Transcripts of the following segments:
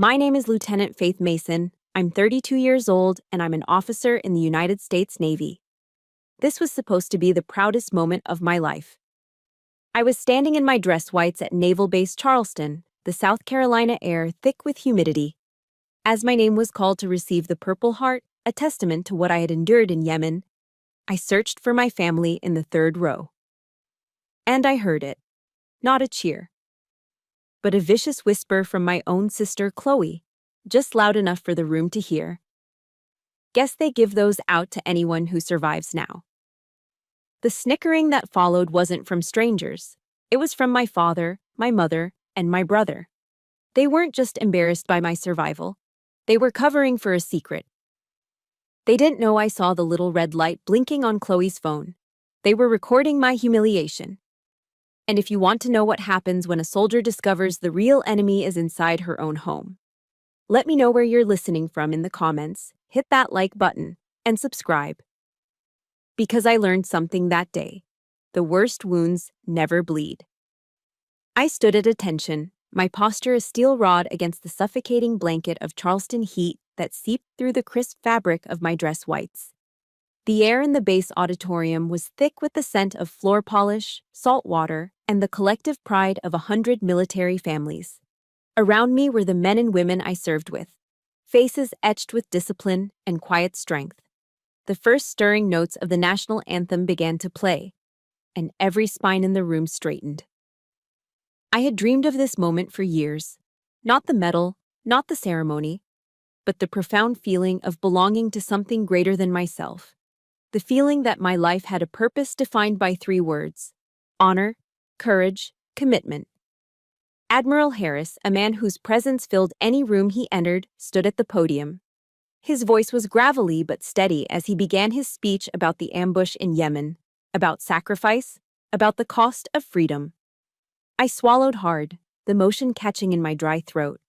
My name is Lieutenant Faith Mason. I'm 32 years old and I'm an officer in the United States Navy. This was supposed to be the proudest moment of my life. I was standing in my dress whites at Naval Base Charleston, the South Carolina air thick with humidity. As my name was called to receive the Purple Heart, a testament to what I had endured in Yemen, I searched for my family in the third row. And I heard it. Not a cheer, but a vicious whisper from my own sister Chloe, just loud enough for the room to hear. Guess they give those out to anyone who survives now. The snickering that followed wasn't from strangers. It was from my father, my mother, and my brother. They weren't just embarrassed by my survival. They were covering for a secret. They didn't know I saw the little red light blinking on Chloe's phone. They were recording my humiliation. And if you want to know what happens when a soldier discovers the real enemy is inside her own home, let me know where you're listening from in the comments, hit that like button, and subscribe. Because I learned something that day. The worst wounds never bleed. I stood at attention, my posture a steel rod against the suffocating blanket of Charleston heat that seeped through the crisp fabric of my dress whites. The air in the base auditorium was thick with the scent of floor polish, salt water, and the collective pride of 100 military families. Around me were the men and women I served with, faces etched with discipline and quiet strength. The first stirring notes of the national anthem began to play, and every spine in the room straightened. I had dreamed of this moment for years. Not the medal, not the ceremony, but the profound feeling of belonging to something greater than myself. The feeling that my life had a purpose defined by 3 words: honor, courage, commitment. Admiral Harris, a man whose presence filled any room he entered, stood at the podium. His voice was gravelly but steady as he began his speech about the ambush in Yemen, about sacrifice, about the cost of freedom. I swallowed hard, the motion catching in my dry throat.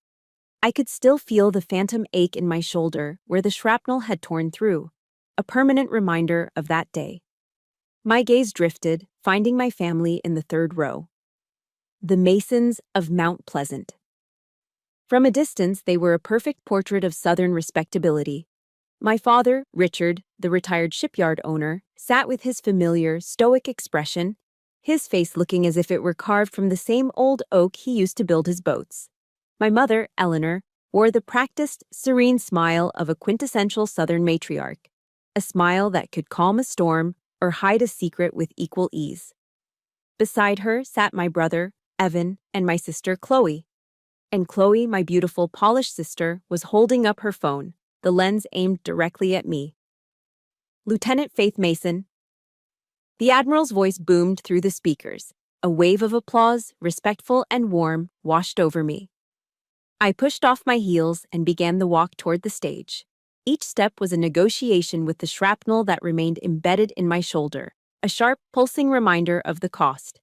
I could still feel the phantom ache in my shoulder where the shrapnel had torn through, a permanent reminder of that day. My gaze drifted, finding my family in the third row. The Masons of Mount Pleasant. From a distance, they were a perfect portrait of Southern respectability. My father, Richard, the retired shipyard owner, sat with his familiar, stoic expression, his face looking as if it were carved from the same old oak he used to build his boats. My mother, Eleanor, wore the practiced, serene smile of a quintessential Southern matriarch, a smile that could calm a storm or hide a secret with equal ease. Beside her sat my brother, Evan, and my sister, Chloe. And Chloe, my beautiful, polished sister, was holding up her phone, the lens aimed directly at me. Lieutenant Faith Mason. The Admiral's voice boomed through the speakers. A wave of applause, respectful and warm, washed over me. I pushed off my heels and began the walk toward the stage. Each step was a negotiation with the shrapnel that remained embedded in my shoulder, a sharp, pulsing reminder of the cost.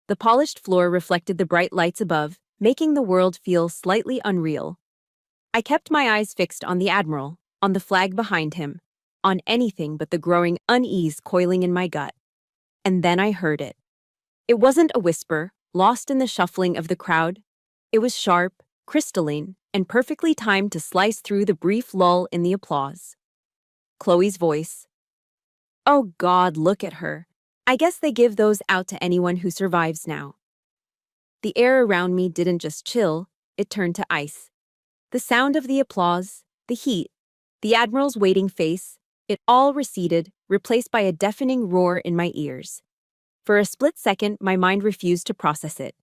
The polished floor reflected the bright lights above, making the world feel slightly unreal. I kept my eyes fixed on the Admiral, on the flag behind him, on anything but the growing unease coiling in my gut. And then I heard it. It wasn't a whisper, lost in the shuffling of the crowd. It was sharp, crystalline, and perfectly timed to slice through the brief lull in the applause. Chloe's voice. Oh God, look at her. I guess they give those out to anyone who survives now. The air around me didn't just chill, it turned to ice. The sound of the applause, the heat, the Admiral's waiting face, it all receded, replaced by a deafening roar in my ears. For a split second, my mind refused to process it.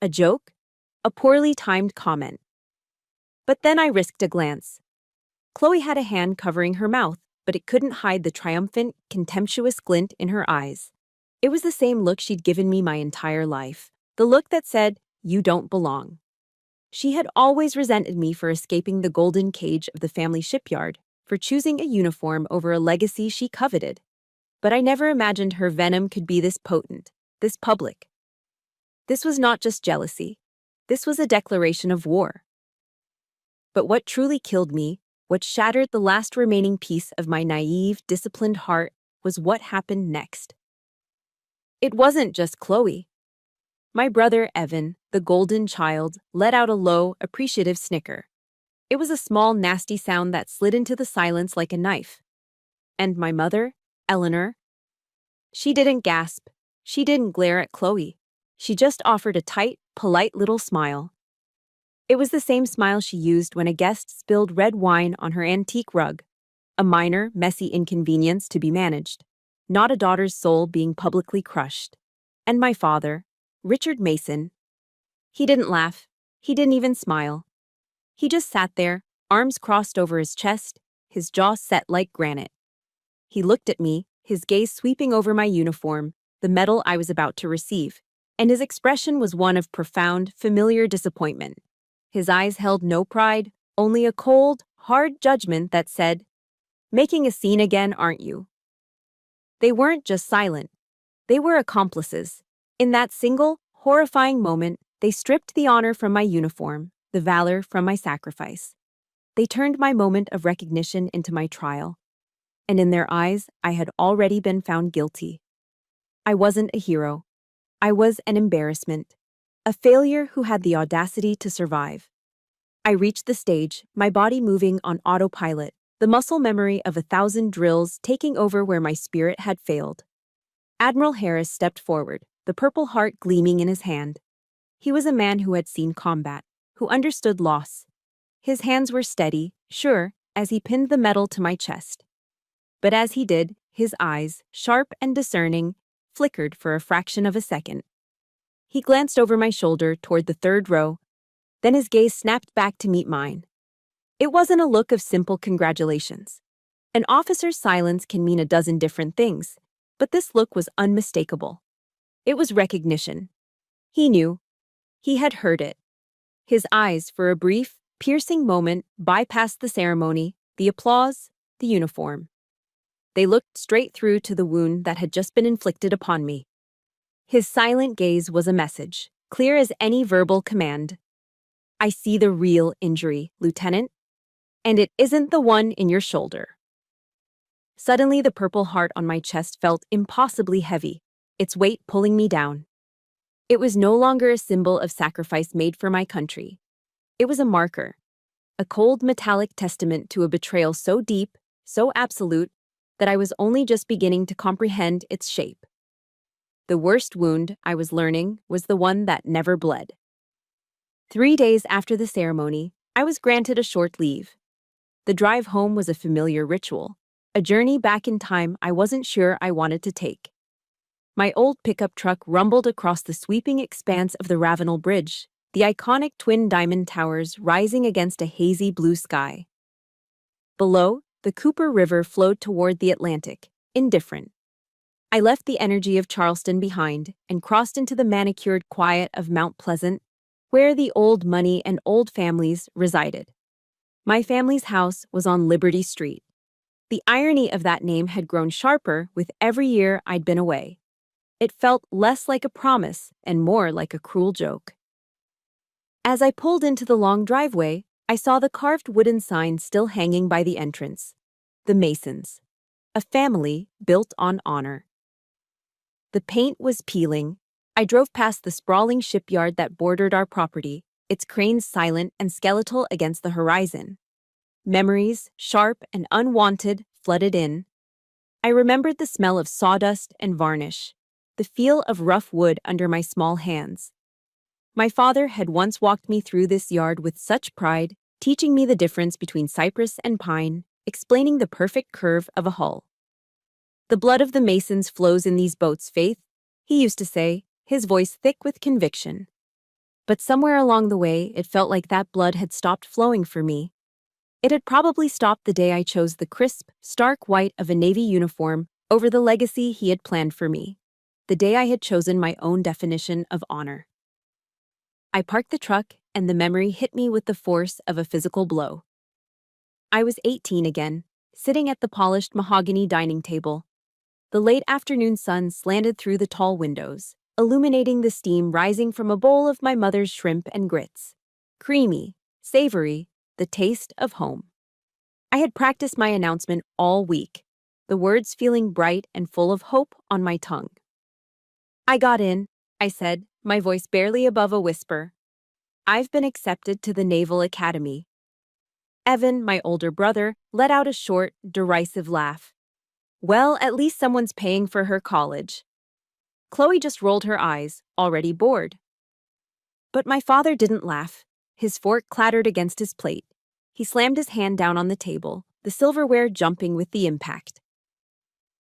A joke? A poorly timed comment. But then I risked a glance. Chloe had a hand covering her mouth, but it couldn't hide the triumphant, contemptuous glint in her eyes. It was the same look she'd given me my entire life. The look that said, "You don't belong." She had always resented me for escaping the golden cage of the family shipyard, for choosing a uniform over a legacy she coveted. But I never imagined her venom could be this potent, this public. This was not just jealousy. This was a declaration of war. But what truly killed me, what shattered the last remaining piece of my naive, disciplined heart, was what happened next. It wasn't just Chloe. My brother, Evan, the golden child, let out a low, appreciative snicker, It was a small, nasty sound that slid into the silence like a knife. And my mother, Eleanor, she didn't gasp. She didn't glare at Chloe. She just offered a tight, polite little smile. It was the same smile she used when a guest spilled red wine on her antique rug. A minor, messy inconvenience to be managed, not a daughter's soul being publicly crushed. And my father, Richard Mason, he didn't laugh. He didn't even smile. He just sat there, arms crossed over his chest, his jaw set like granite. He looked at me, his gaze sweeping over my uniform, the medal I was about to receive, and his expression was one of profound, familiar disappointment. His eyes held no pride, only a cold, hard judgment that said, "Making a scene again, aren't you?" They weren't just silent. They were accomplices. In that single, horrifying moment, they stripped the honor from my uniform, the valor from my sacrifice. They turned my moment of recognition into my trial. And in their eyes, I had already been found guilty. I wasn't a hero. I was an embarrassment. A failure who had the audacity to survive. I reached the stage, my body moving on autopilot, the muscle memory of 1,000 drills taking over where my spirit had failed. Admiral Harris stepped forward, the Purple Heart gleaming in his hand. He was a man who had seen combat, who understood loss. His hands were steady, sure, as he pinned the medal to my chest. But as he did, his eyes, sharp and discerning, flickered for a fraction of a second. He glanced over my shoulder toward the third row, then his gaze snapped back to meet mine. It wasn't a look of simple congratulations. An officer's silence can mean a dozen different things, but this look was unmistakable. It was recognition. He knew. He had heard it. His eyes, for a brief, piercing moment, bypassed the ceremony, the applause, the uniform. They looked straight through to the wound that had just been inflicted upon me. His silent gaze was a message, clear as any verbal command. "I see the real injury, Lieutenant, and it isn't the one in your shoulder." Suddenly, the Purple Heart on my chest felt impossibly heavy, its weight pulling me down. It was no longer a symbol of sacrifice made for my country. It was a marker, a cold metallic testament to a betrayal so deep, so absolute, that I was only just beginning to comprehend its shape. The worst wound, I was learning, was the one that never bled. 3 days after the ceremony, I was granted a short leave. The drive home was a familiar ritual, a journey back in time I wasn't sure I wanted to take. My old pickup truck rumbled across the sweeping expanse of the Ravenel Bridge, the iconic twin diamond towers rising against a hazy blue sky. Below, the Cooper River flowed toward the Atlantic, indifferent. I left the energy of Charleston behind and crossed into the manicured quiet of Mount Pleasant, where the old money and old families resided. My family's house was on Liberty Street. The irony of that name had grown sharper with every year I'd been away. It felt less like a promise and more like a cruel joke. As I pulled into the long driveway, I saw the carved wooden sign still hanging by the entrance. The Masons. A family built on honor. The paint was peeling. I drove past the sprawling shipyard that bordered our property, its cranes silent and skeletal against the horizon. Memories, sharp and unwanted, flooded in. I remembered the smell of sawdust and varnish, the feel of rough wood under my small hands. My father had once walked me through this yard with such pride, teaching me the difference between cypress and pine, explaining the perfect curve of a hull. "The blood of the Masons flows in these boats, Faith," he used to say, his voice thick with conviction. But somewhere along the way, it felt like that blood had stopped flowing for me. It had probably stopped the day I chose the crisp, stark white of a Navy uniform over the legacy he had planned for me. The day I had chosen my own definition of honor. I parked the truck, and the memory hit me with the force of a physical blow. I was 18 again, sitting at the polished mahogany dining table. The late afternoon sun slanted through the tall windows, illuminating the steam rising from a bowl of my mother's shrimp and grits. Creamy, savory, the taste of home. I had practiced my announcement all week, the words feeling bright and full of hope on my tongue. "I got in," I said, my voice barely above a whisper. "I've been accepted to the Naval Academy." Evan, my older brother, let out a short, derisive laugh. Well, at least someone's paying for her college. Chloe just rolled her eyes, already bored. But my father didn't laugh. His fork clattered against his plate. He slammed his hand down on the table, the silverware jumping with the impact.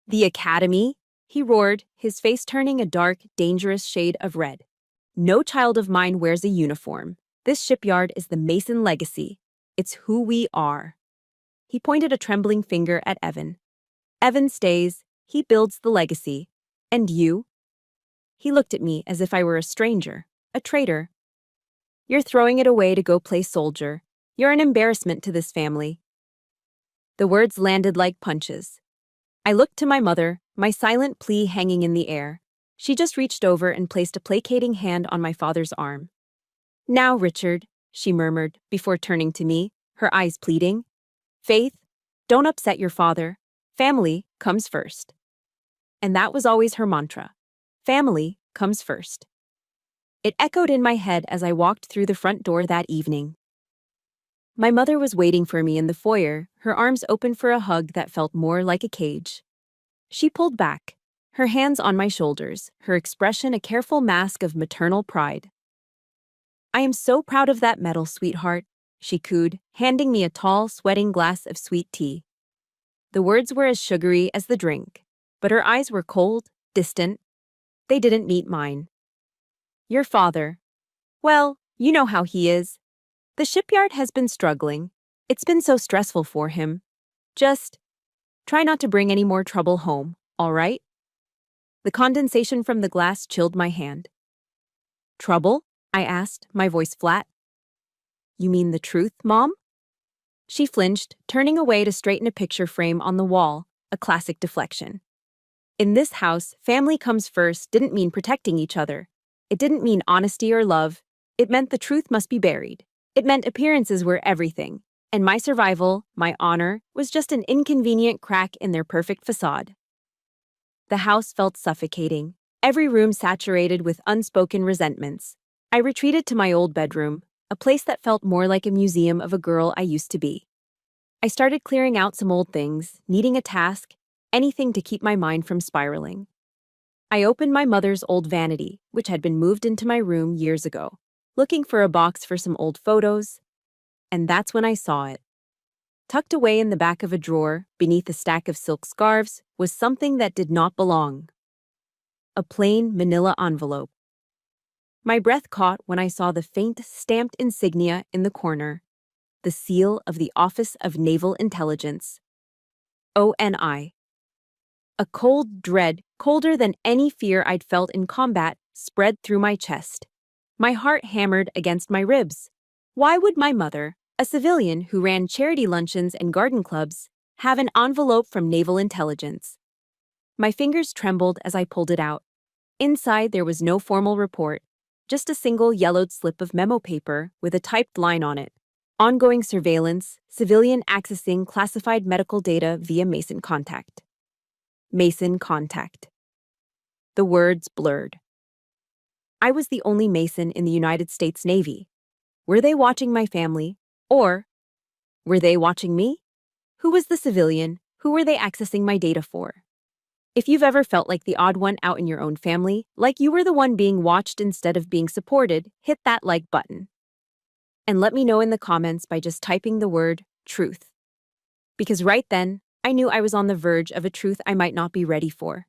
"The Academy?" he roared, his face turning a dark, dangerous shade of red. "No child of mine wears a uniform. This shipyard is the Mason legacy. It's who we are." He pointed a trembling finger at Evan. "Evan stays. He builds the legacy. And you?" He looked at me as if I were a stranger, a traitor. "You're throwing it away to go play soldier. You're an embarrassment to this family." The words landed like punches. I looked to my mother, my silent plea hanging in the air. She just reached over and placed a placating hand on my father's arm. "Now, Richard," she murmured, before turning to me, her eyes pleading. "Faith, don't upset your father. Family comes first." And that was always her mantra. Family comes first. It echoed in my head as I walked through the front door that evening. My mother was waiting for me in the foyer, her arms open for a hug that felt more like a cage. She pulled back, her hands on my shoulders, her expression a careful mask of maternal pride. "I am so proud of that medal, sweetheart," she cooed, handing me a tall, sweating glass of sweet tea. The words were as sugary as the drink, but her eyes were cold, distant. They didn't meet mine. "Your father. Well, you know how he is. The shipyard has been struggling. It's been so stressful for him. Just try not to bring any more trouble home, all right?" The condensation from the glass chilled my hand. "Trouble?" I asked, my voice flat. "You mean the truth, Mom?" She flinched, turning away to straighten a picture frame on the wall, a classic deflection. In this house, family comes first didn't mean protecting each other. It didn't mean honesty or love. It meant the truth must be buried. It meant appearances were everything, and my survival, my honor, was just an inconvenient crack in their perfect facade. The house felt suffocating, every room saturated with unspoken resentments. I retreated to my old bedroom, a place that felt more like a museum of a girl I used to be. I started clearing out some old things, needing a task, anything to keep my mind from spiraling. I opened my mother's old vanity, which had been moved into my room years ago, looking for a box for some old photos, and that's when I saw it. Tucked away in the back of a drawer, beneath a stack of silk scarves, was something that did not belong. A plain manila envelope. My breath caught when I saw the faint, stamped insignia in the corner, the seal of the Office of Naval Intelligence. ONI. A cold dread, colder than any fear I'd felt in combat, spread through my chest. My heart hammered against my ribs. Why would my mother, a civilian who ran charity luncheons and garden clubs, have an envelope from Naval Intelligence? My fingers trembled as I pulled it out. Inside, there was no formal report, just a single yellowed slip of memo paper with a typed line on it. Ongoing surveillance, civilian accessing classified medical data via Mason contact. Mason contact. The words blurred. I was the only Mason in the United States Navy. Were they watching my family? Or were they watching me? Who was the civilian? Who were they accessing my data for? If you've ever felt like the odd one out in your own family, like you were the one being watched instead of being supported, hit that like button. And let me know in the comments by just typing the word truth. Because right then, I knew I was on the verge of a truth I might not be ready for.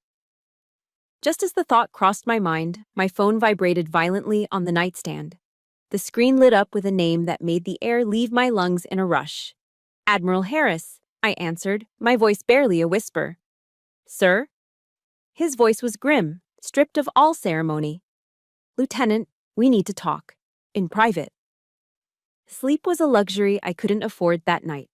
Just as the thought crossed my mind, my phone vibrated violently on the nightstand. The screen lit up with a name that made the air leave my lungs in a rush. "Admiral Harris," I answered, my voice barely a whisper. "Sir?" His voice was grim, stripped of all ceremony. "Lieutenant, we need to talk. In private." Sleep was a luxury I couldn't afford that night.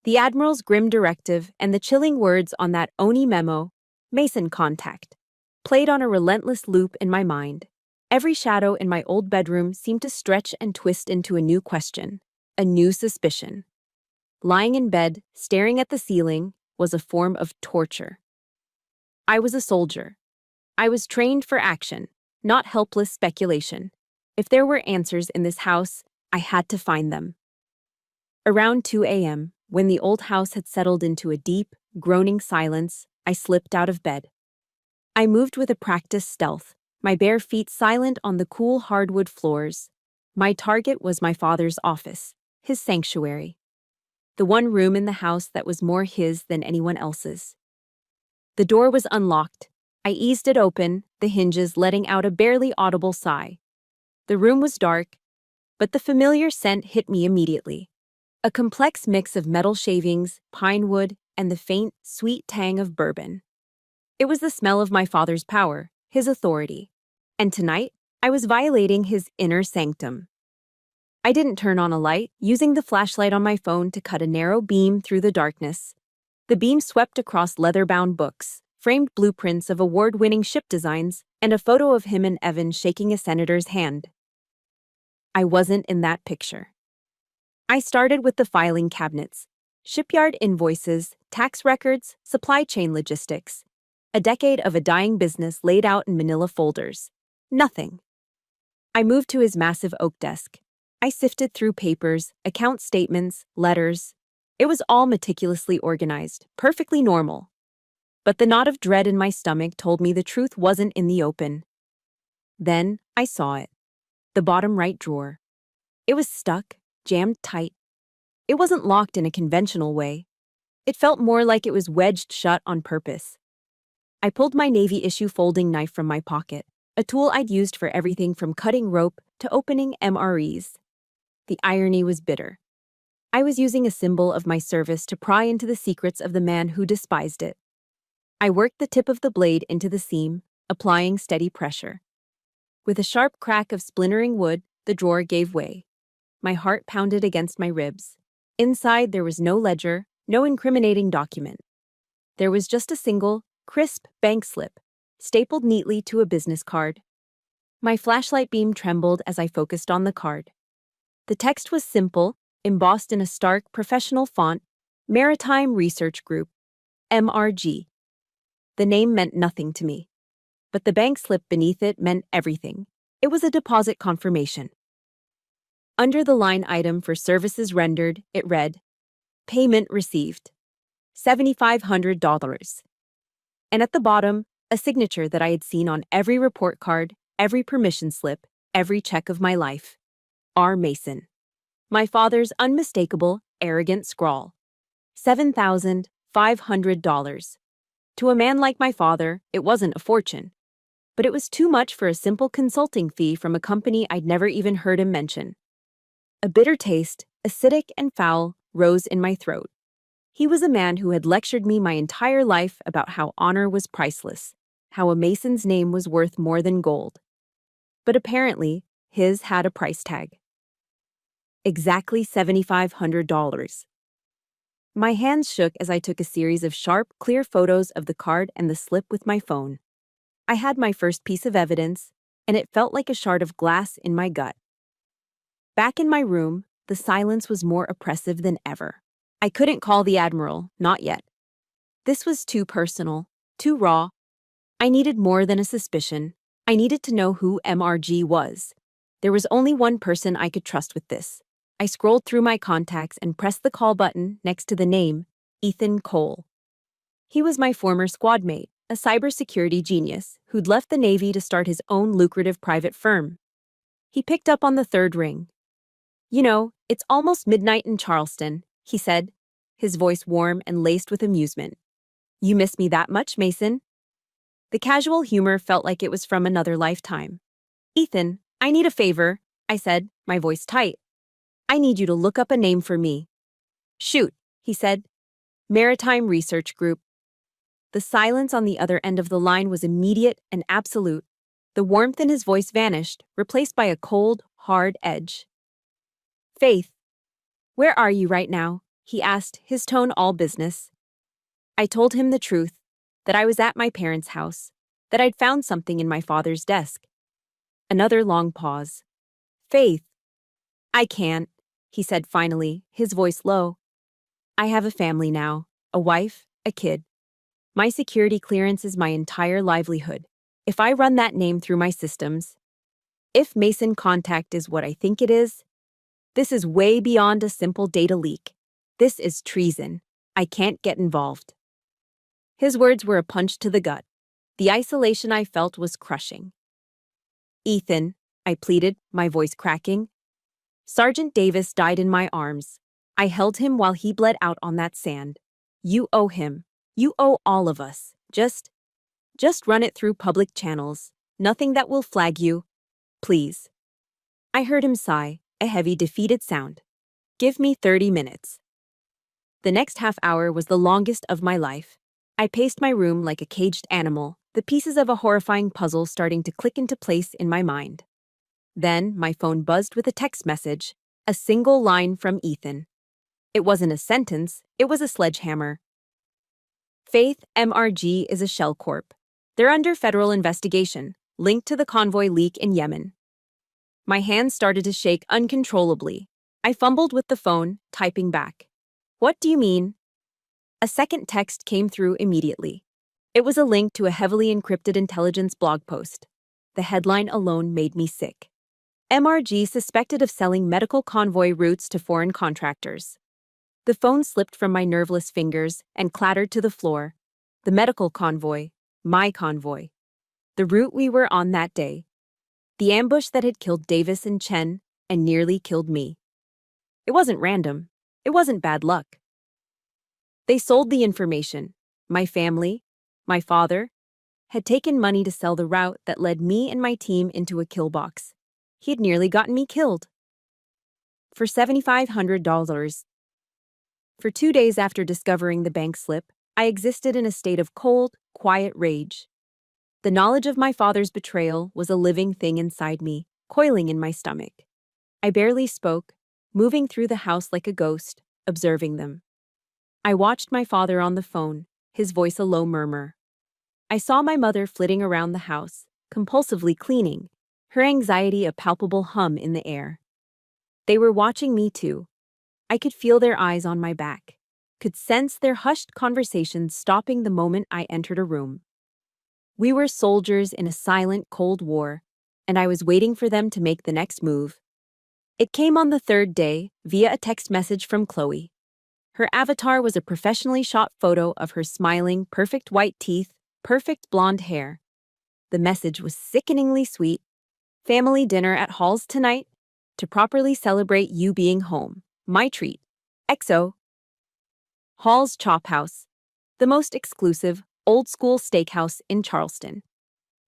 The Admiral's grim directive and the chilling words on that ONI memo, Mason contact, played on a relentless loop in my mind. Every shadow in my old bedroom seemed to stretch and twist into a new question, a new suspicion. Lying in bed, staring at the ceiling, was a form of torture. I was a soldier. I was trained for action, not helpless speculation. If there were answers in this house, I had to find them. Around 2 a.m., when the old house had settled into a deep, groaning silence, I slipped out of bed. I moved with a practiced stealth, my bare feet silent on the cool hardwood floors. My target was my father's office, his sanctuary. The one room in the house that was more his than anyone else's. The door was unlocked. I eased it open, the hinges letting out a barely audible sigh. The room was dark, but the familiar scent hit me immediately. A complex mix of metal shavings, pine wood, and the faint, sweet tang of bourbon. It was the smell of my father's power, his authority. And tonight, I was violating his inner sanctum. I didn't turn on a light, using the flashlight on my phone to cut a narrow beam through the darkness. The beam swept across leather-bound books, framed blueprints of award-winning ship designs, and a photo of him and Evan shaking a senator's hand. I wasn't in that picture. I started with the filing cabinets, shipyard invoices, tax records, supply chain logistics. A decade of a dying business laid out in manila folders. Nothing. I moved to his massive oak desk. I sifted through papers, account statements, letters. It was all meticulously organized, perfectly normal. But the knot of dread in my stomach told me the truth wasn't in the open. Then I saw it. The bottom right drawer. It was stuck, jammed tight. It wasn't locked in a conventional way. It felt more like it was wedged shut on purpose. I pulled my Navy-issue folding knife from my pocket, a tool I'd used for everything from cutting rope to opening MREs. The irony was bitter. I was using a symbol of my service to pry into the secrets of the man who despised it. I worked the tip of the blade into the seam, applying steady pressure. With a sharp crack of splintering wood, the drawer gave way. My heart pounded against my ribs. Inside, there was no ledger, no incriminating document. There was just a single, crisp bank slip, stapled neatly to a business card. My flashlight beam trembled as I focused on the card. The text was simple, embossed in a stark, professional font, Maritime Research Group, MRG. The name meant nothing to me. But the bank slip beneath it meant everything. It was a deposit confirmation. Under the line item for services rendered, it read, Payment received, $7,500. And at the bottom, a signature that I had seen on every report card, every permission slip, every check of my life. R. Mason. My father's unmistakable, arrogant scrawl. $7,500. To a man like my father, it wasn't a fortune. But it was too much for a simple consulting fee from a company I'd never even heard him mention. A bitter taste, acidic and foul, rose in my throat. He was a man who had lectured me my entire life about how honor was priceless, how a Mason's name was worth more than gold. But apparently, his had a price tag. Exactly $7,500. My hands shook as I took a series of sharp, clear photos of the card and the slip with my phone. I had my first piece of evidence, and it felt like a shard of glass in my gut. Back in my room, the silence was more oppressive than ever. I couldn't call the Admiral, not yet. This was too personal, too raw. I needed more than a suspicion. I needed to know who MRG was. There was only one person I could trust with this. I scrolled through my contacts and pressed the call button next to the name, Ethan Cole. He was my former squad mate, a cybersecurity genius who'd left the Navy to start his own lucrative private firm. He picked up on the third ring. You know, it's almost midnight in Charleston, he said, his voice warm and laced with amusement. You miss me that much, Mason? The casual humor felt like it was from another lifetime. Ethan, I need a favor, I said, my voice tight. I need you to look up a name for me. Shoot, he said. Maritime Research Group. The silence on the other end of the line was immediate and absolute. The warmth in his voice vanished, replaced by a cold, hard edge. Faith, where are you right now? He asked, his tone all business. I told him the truth, that I was at my parents' house, that I'd found something in my father's desk. Another long pause. Faith. I can't, he said finally, his voice low. I have a family now, a wife, a kid. My security clearance is my entire livelihood. If I run that name through my systems, if Mason Contact is what I think it is, This is way beyond a simple data leak. This is treason. I can't get involved. His words were a punch to the gut. The isolation I felt was crushing. Ethan, I pleaded, my voice cracking. Sergeant Davis died in my arms. I held him while he bled out on that sand. You owe him. You owe all of us. Just run it through public channels. Nothing that will flag you. Please. I heard him sigh, a heavy, defeated sound. Give me 30 minutes. The next half hour was the longest of my life. I paced my room like a caged animal, the pieces of a horrifying puzzle starting to click into place in my mind. Then my phone buzzed with a text message, a single line from Ethan. It wasn't a sentence, it was a sledgehammer. Faith MRG is a shell corp. They're under federal investigation, linked to the convoy leak in Yemen. My hands started to shake uncontrollably. I fumbled with the phone, typing back. What do you mean? A second text came through immediately. It was a link to a heavily encrypted intelligence blog post. The headline alone made me sick. MRG suspected of selling medical convoy routes to foreign contractors. The phone slipped from my nerveless fingers and clattered to the floor. The medical convoy, my convoy. The route we were on that day. The ambush that had killed Davis and Chen and nearly killed me. It wasn't random. It wasn't bad luck. They sold the information. My family, my father, had taken money to sell the route that led me and my team into a kill box. He had nearly gotten me killed. For $7,500. For 2 days after discovering the bank slip, I existed in a state of cold, quiet rage. The knowledge of my father's betrayal was a living thing inside me, coiling in my stomach. I barely spoke, moving through the house like a ghost, observing them. I watched my father on the phone, his voice a low murmur. I saw my mother flitting around the house, compulsively cleaning, her anxiety a palpable hum in the air. They were watching me too. I could feel their eyes on my back, could sense their hushed conversations stopping the moment I entered a room. We were soldiers in a silent, cold war, and I was waiting for them to make the next move. It came on the third day, via a text message from Chloe. Her avatar was a professionally shot photo of her smiling, perfect white teeth, perfect blonde hair. The message was sickeningly sweet. Family dinner at Hall's tonight to properly celebrate you being home. My treat. XO. Hall's Chop House, the most exclusive, old-school steakhouse in Charleston.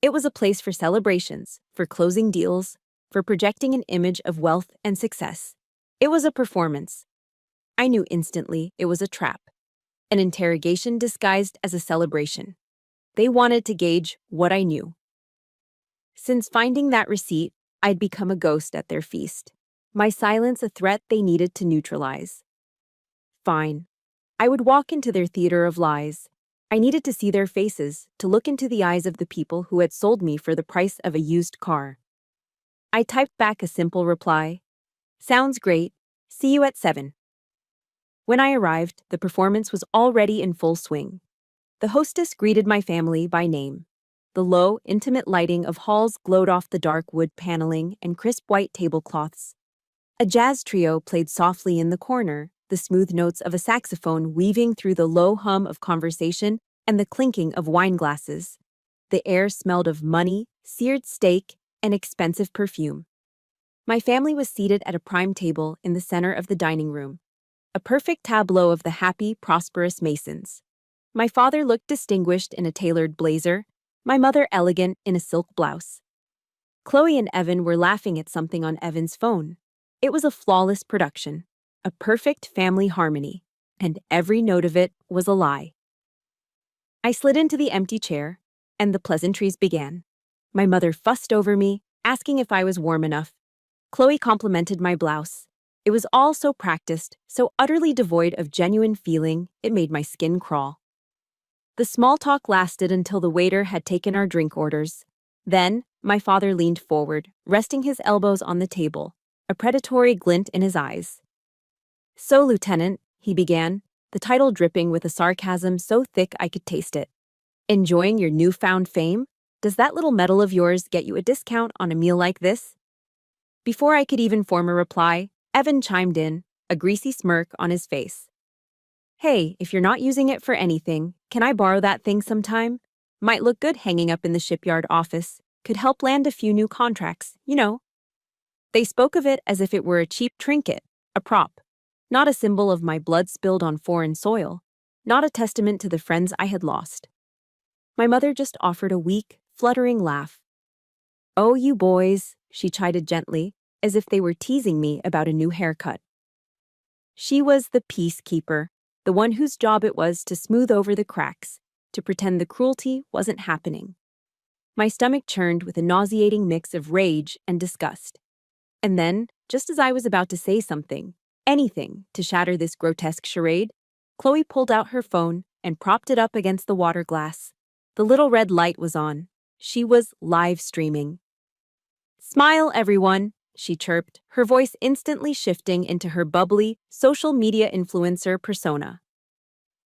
It was a place for celebrations, for closing deals, for projecting an image of wealth and success. It was a performance. I knew instantly it was a trap, an interrogation disguised as a celebration. They wanted to gauge what I knew. Since finding that receipt, I'd become a ghost at their feast. My silence a threat they needed to neutralize. Fine. I would walk into their theater of lies. I needed to see their faces, to look into the eyes of the people who had sold me for the price of a used car. I typed back a simple reply. Sounds great. See you at 7. When I arrived, the performance was already in full swing. The hostess greeted my family by name. The low, intimate lighting of halls glowed off the dark wood paneling and crisp white tablecloths. A jazz trio played softly in the corner, the smooth notes of a saxophone weaving through the low hum of conversation and the clinking of wine glasses. The air smelled of money, seared steak, and expensive perfume. My family was seated at a prime table in the center of the dining room, a perfect tableau of the happy, prosperous Masons. My father looked distinguished in a tailored blazer, my mother elegant in a silk blouse. Chloe and Evan were laughing at something on Evan's phone. It was a flawless production, a perfect family harmony, and every note of it was a lie. I slid into the empty chair, and the pleasantries began. My mother fussed over me, asking if I was warm enough. Chloe complimented my blouse. It was all so practiced, so utterly devoid of genuine feeling, it made my skin crawl. The small talk lasted until the waiter had taken our drink orders. Then, my father leaned forward, resting his elbows on the table, a predatory glint in his eyes. So, Lieutenant, he began, the title dripping with a sarcasm so thick I could taste it. Enjoying your newfound fame? Does that little medal of yours get you a discount on a meal like this? Before I could even form a reply, Evan chimed in, a greasy smirk on his face. Hey, if you're not using it for anything, can I borrow that thing sometime? Might look good hanging up in the shipyard office. Could help land a few new contracts, you know. They spoke of it as if it were a cheap trinket, a prop, not a symbol of my blood spilled on foreign soil, not a testament to the friends I had lost. My mother just offered a weak, fluttering laugh. Oh, you boys, she chided gently, as if they were teasing me about a new haircut. She was the peacekeeper, the one whose job it was to smooth over the cracks, to pretend the cruelty wasn't happening. My stomach churned with a nauseating mix of rage and disgust. And then, just as I was about to say something, anything, to shatter this grotesque charade, Chloe pulled out her phone and propped it up against the water glass. The little red light was on. She was live streaming. Smile, everyone, she chirped, her voice instantly shifting into her bubbly, social media influencer persona.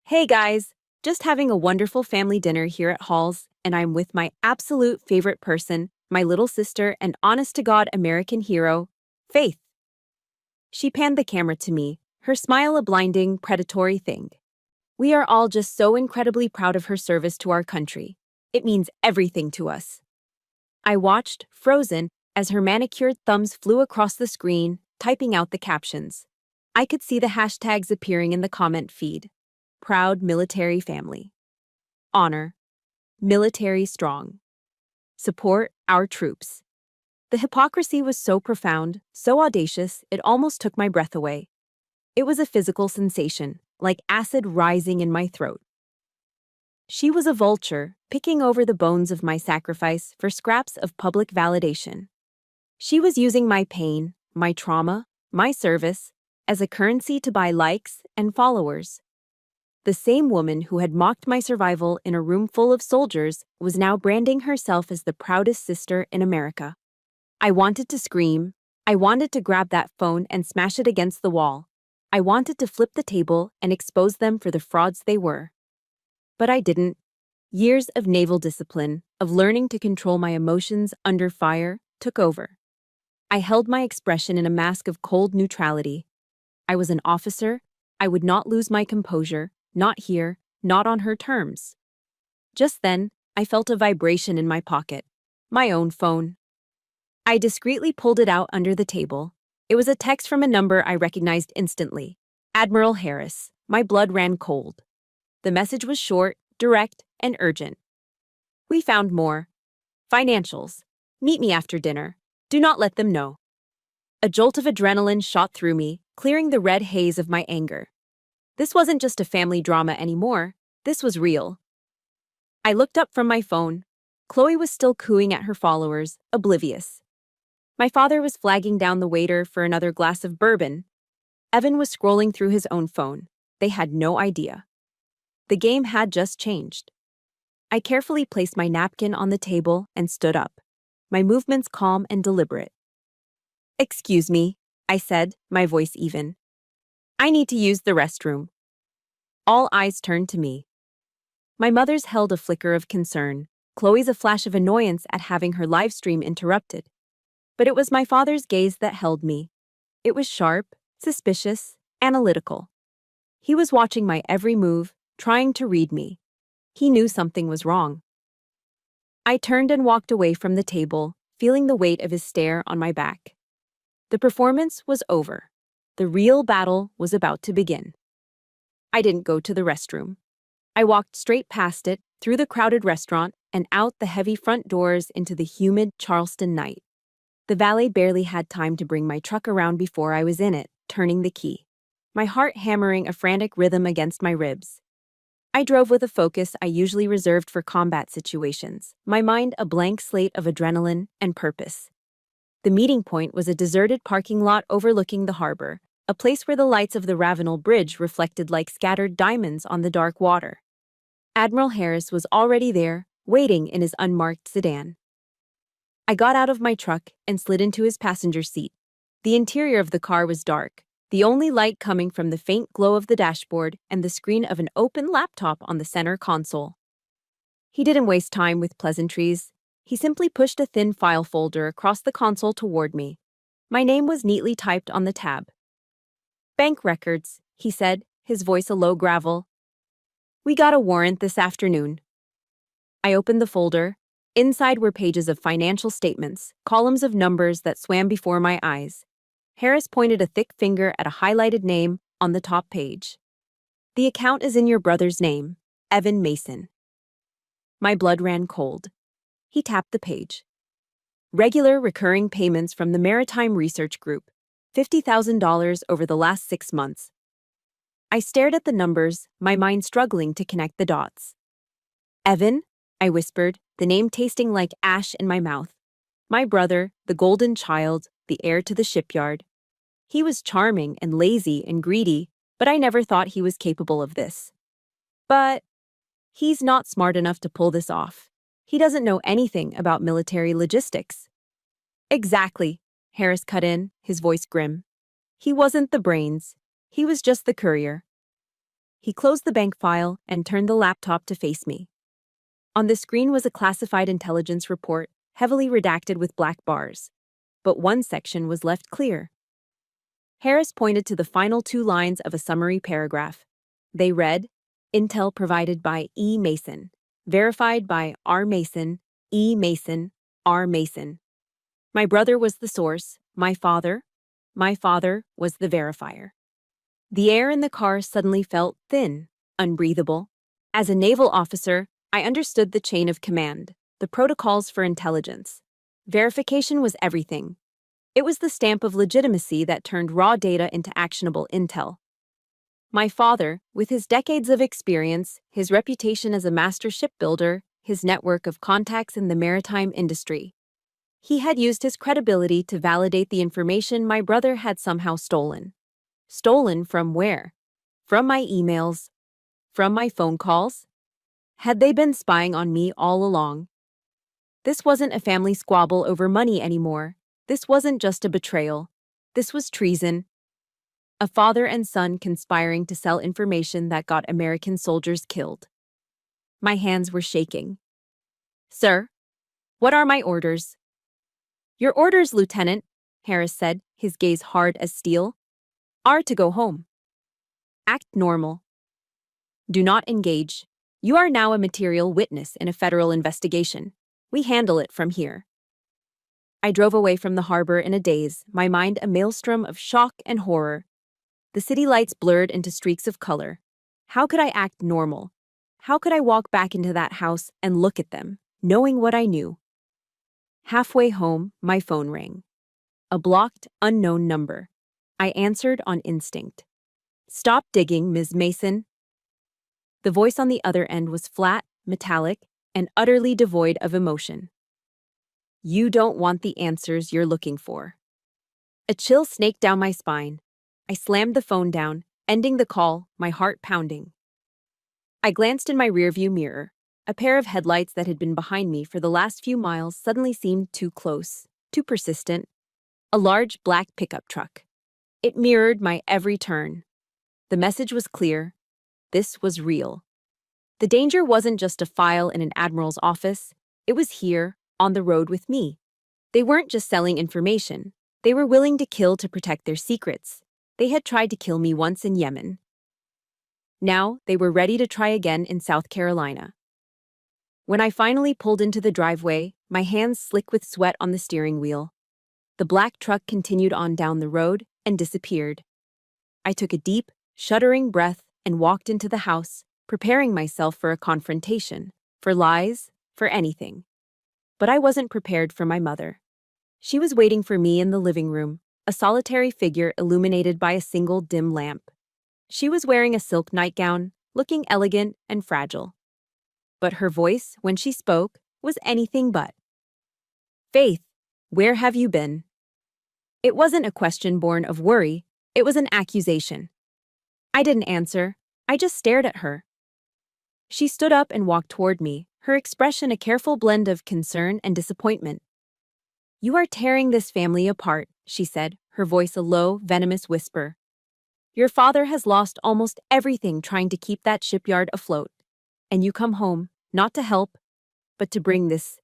Hey guys, just having a wonderful family dinner here at Hall's, and I'm with my absolute favorite person, my little sister and honest-to-God American hero, Faith. She panned the camera to me, her smile a blinding, predatory thing. We are all just so incredibly proud of her service to our country. It means everything to us. I watched, frozen, as her manicured thumbs flew across the screen, typing out the captions. I could see the hashtags appearing in the comment feed. Proud military family. Honor. Military strong. Support our troops. The hypocrisy was so profound, so audacious, it almost took my breath away. It was a physical sensation, like acid rising in my throat. She was a vulture, picking over the bones of my sacrifice for scraps of public validation. She was using my pain, my trauma, my service, as a currency to buy likes and followers. The same woman who had mocked my survival in a room full of soldiers was now branding herself as the proudest sister in America. I wanted to scream. I wanted to grab that phone and smash it against the wall. I wanted to flip the table and expose them for the frauds they were. But I didn't. Years of naval discipline, of learning to control my emotions under fire, took over. I held my expression in a mask of cold neutrality. I was an officer. I would not lose my composure. Not here, not on her terms. Just then, I felt a vibration in my pocket. My own phone. I discreetly pulled it out under the table. It was a text from a number I recognized instantly. Admiral Harris. My blood ran cold. The message was short, direct, and urgent. We found more. Financials. Meet me after dinner. Do not let them know. A jolt of adrenaline shot through me, clearing the red haze of my anger. This wasn't just a family drama anymore. This was real. I looked up from my phone. Chloe was still cooing at her followers, oblivious. My father was flagging down the waiter for another glass of bourbon. Evan was scrolling through his own phone. They had no idea. The game had just changed. I carefully placed my napkin on the table and stood up, my movements calm and deliberate. Excuse me, I said, my voice even. I need to use the restroom. All eyes turned to me. My mother's held a flicker of concern, Chloe's a flash of annoyance at having her live stream interrupted. But it was my father's gaze that held me. It was sharp, suspicious, analytical. He was watching my every move, trying to read me. He knew something was wrong. I turned and walked away from the table, feeling the weight of his stare on my back. The performance was over. The real battle was about to begin. I didn't go to the restroom. I walked straight past it, through the crowded restaurant, and out the heavy front doors into the humid Charleston night. The valet barely had time to bring my truck around before I was in it, turning the key, my heart hammering a frantic rhythm against my ribs. I drove with a focus I usually reserved for combat situations, my mind a blank slate of adrenaline and purpose. The meeting point was a deserted parking lot overlooking the harbor, a place where the lights of the Ravenel Bridge reflected like scattered diamonds on the dark water. Admiral Harris was already there, waiting in his unmarked sedan. I got out of my truck and slid into his passenger seat. The interior of the car was dark, the only light coming from the faint glow of the dashboard and the screen of an open laptop on the center console. He didn't waste time with pleasantries. He simply pushed a thin file folder across the console toward me. My name was neatly typed on the tab. Bank records, he said, his voice a low gravel. We got a warrant this afternoon. I opened the folder. Inside were pages of financial statements, columns of numbers that swam before my eyes. Harris pointed a thick finger at a highlighted name on the top page. The account is in your brother's name, Evan Mason. My blood ran cold. He tapped the page. Regular recurring payments from the Maritime Research Group, $50,000 over the last 6 months. I stared at the numbers, my mind struggling to connect the dots. Evan, I whispered, the name tasting like ash in my mouth. My brother, the golden child, the heir to the shipyard. He was charming and lazy and greedy, but I never thought he was capable of this. But he's not smart enough to pull this off. He doesn't know anything about military logistics. Exactly, Harris cut in, his voice grim. He wasn't the brains. He was just the courier. He closed the bank file and turned the laptop to face me. On the screen was a classified intelligence report, heavily redacted with black bars. But one section was left clear. Harris pointed to the final 2 lines of a summary paragraph. They read, Intel provided by E. Mason, verified by R. Mason, E. Mason, R. Mason. My brother was the source, my father was the verifier. The air in the car suddenly felt thin, unbreathable. As a naval officer, I understood the chain of command, the protocols for intelligence. Verification was everything. It was the stamp of legitimacy that turned raw data into actionable intel. My father, with his decades of experience, his reputation as a master shipbuilder, his network of contacts in the maritime industry. He had used his credibility to validate the information my brother had somehow stolen. Stolen from where? From my emails? From my phone calls? Had they been spying on me all along? This wasn't a family squabble over money anymore. This wasn't just a betrayal. This was treason. A father and son conspiring to sell information that got American soldiers killed. My hands were shaking. Sir, what are my orders? Your orders, Lieutenant, Harris said, his gaze hard as steel, are to go home. Act normal. Do not engage. You are now a material witness in a federal investigation. We handle it from here. I drove away from the harbor in a daze, my mind a maelstrom of shock and horror. The city lights blurred into streaks of color. How could I act normal? How could I walk back into that house and look at them, knowing what I knew? Halfway home, my phone rang. A blocked, unknown number. I answered on instinct. Stop digging, Ms. Mason. The voice on the other end was flat, metallic, and utterly devoid of emotion. You don't want the answers you're looking for. A chill snaked down my spine. I slammed the phone down, ending the call, my heart pounding. I glanced in my rearview mirror. A pair of headlights that had been behind me for the last few miles suddenly seemed too close, too persistent. A large black pickup truck. It mirrored my every turn. The message was clear. This was real. The danger wasn't just a file in an admiral's office. It was here, on the road with me. They weren't just selling information. They were willing to kill to protect their secrets. They had tried to kill me once in Yemen. Now, they were ready to try again in South Carolina. When I finally pulled into the driveway, my hands slick with sweat on the steering wheel. The black truck continued on down the road and disappeared. I took a deep, shuddering breath and walked into the house, preparing myself for a confrontation, for lies, for anything. But I wasn't prepared for my mother. She was waiting for me in the living room, a solitary figure illuminated by a single dim lamp. She was wearing a silk nightgown, looking elegant and fragile. But her voice, when she spoke, was anything but. Faith, where have you been? It wasn't a question born of worry, it was an accusation. I didn't answer, I just stared at her. She stood up and walked toward me, her expression a careful blend of concern and disappointment. You are tearing this family apart, she said, her voice a low, venomous whisper. Your father has lost almost everything trying to keep that shipyard afloat. And you come home, not to help, but to bring this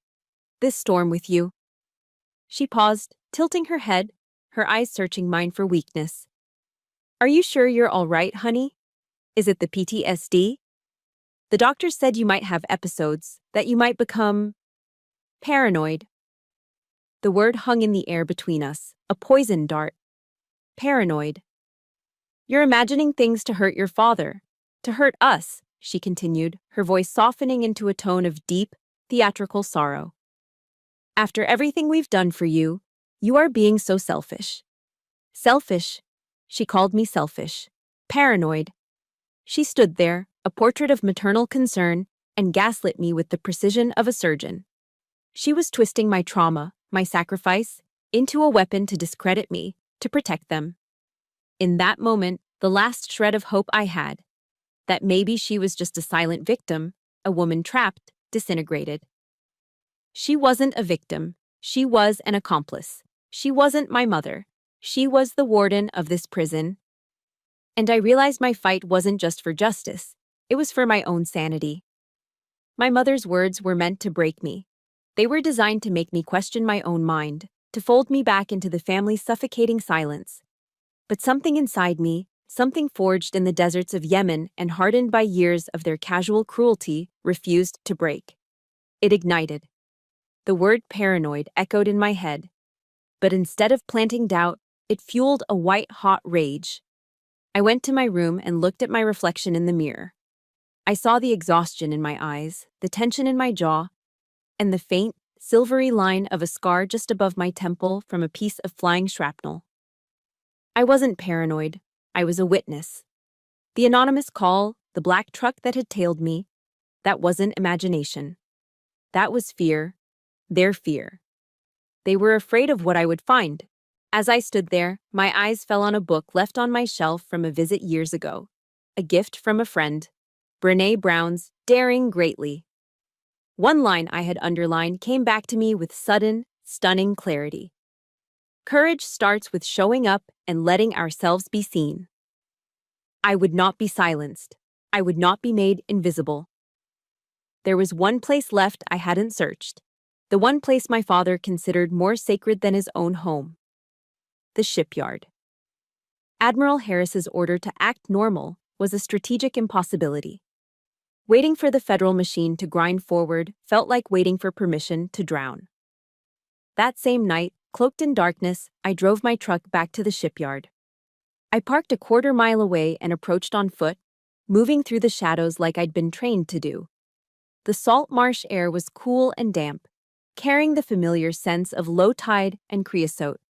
storm with you. She paused, tilting her head, her eyes searching mine for weakness. "Are you sure you're all right, honey? Is it the PTSD? The doctor said you might have episodes, that you might become paranoid." The word hung in the air between us, a poison dart. Paranoid. "You're imagining things to hurt your father, to hurt us," she continued, her voice softening into a tone of deep, theatrical sorrow. "After everything we've done for you, you are being so selfish." Selfish. She called me selfish. Paranoid. She stood there, a portrait of maternal concern, and gaslit me with the precision of a surgeon. She was twisting my trauma, my sacrifice, into a weapon to discredit me, to protect them. In that moment, the last shred of hope I had, that maybe she was just a silent victim, a woman trapped, disintegrated. She wasn't a victim. She was an accomplice. She wasn't my mother. She was the warden of this prison. And I realized my fight wasn't just for justice. It was for my own sanity. My mother's words were meant to break me. They were designed to make me question my own mind, to fold me back into the family's suffocating silence. But something inside me, something forged in the deserts of Yemen and hardened by years of their casual cruelty, refused to break. It ignited. The word paranoid echoed in my head. But instead of planting doubt, it fueled a white-hot rage. I went to my room and looked at my reflection in the mirror. I saw the exhaustion in my eyes, the tension in my jaw, and the faint, silvery line of a scar just above my temple from a piece of flying shrapnel. I wasn't paranoid. I was a witness. The anonymous call, the black truck that had tailed me, that wasn't imagination. That was fear. Their fear. They were afraid of what I would find. As I stood there, my eyes fell on a book left on my shelf from a visit years ago. A gift from a friend. Brené Brown's Daring Greatly. One line I had underlined came back to me with sudden, stunning clarity. Courage starts with showing up and letting ourselves be seen. I would not be silenced. I would not be made invisible. There was one place left I hadn't searched. The one place my father considered more sacred than his own home. The shipyard. Admiral Harris's order to act normal was a strategic impossibility. Waiting for the federal machine to grind forward felt like waiting for permission to drown. That same night, cloaked in darkness, I drove my truck back to the shipyard. I parked a quarter-mile away and approached on foot, moving through the shadows like I'd been trained to do. The salt marsh air was cool and damp, carrying the familiar sense of low tide and creosote.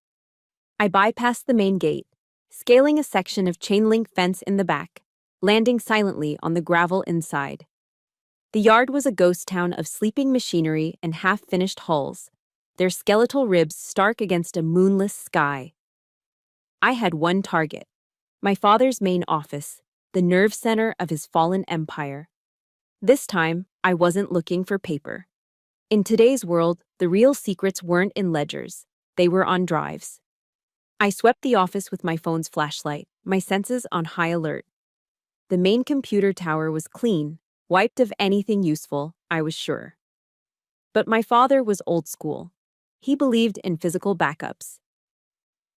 I bypassed the main gate, scaling a section of chain-link fence in the back, landing silently on the gravel inside. The yard was a ghost town of sleeping machinery and half-finished hulls, their skeletal ribs stark against a moonless sky. I had one target, my father's main office, the nerve center of his fallen empire. This time, I wasn't looking for paper. In today's world, the real secrets weren't in ledgers, they were on drives. I swept the office with my phone's flashlight, my senses on high alert. The main computer tower was clean, wiped of anything useful, I was sure. But my father was old school. He believed in physical backups.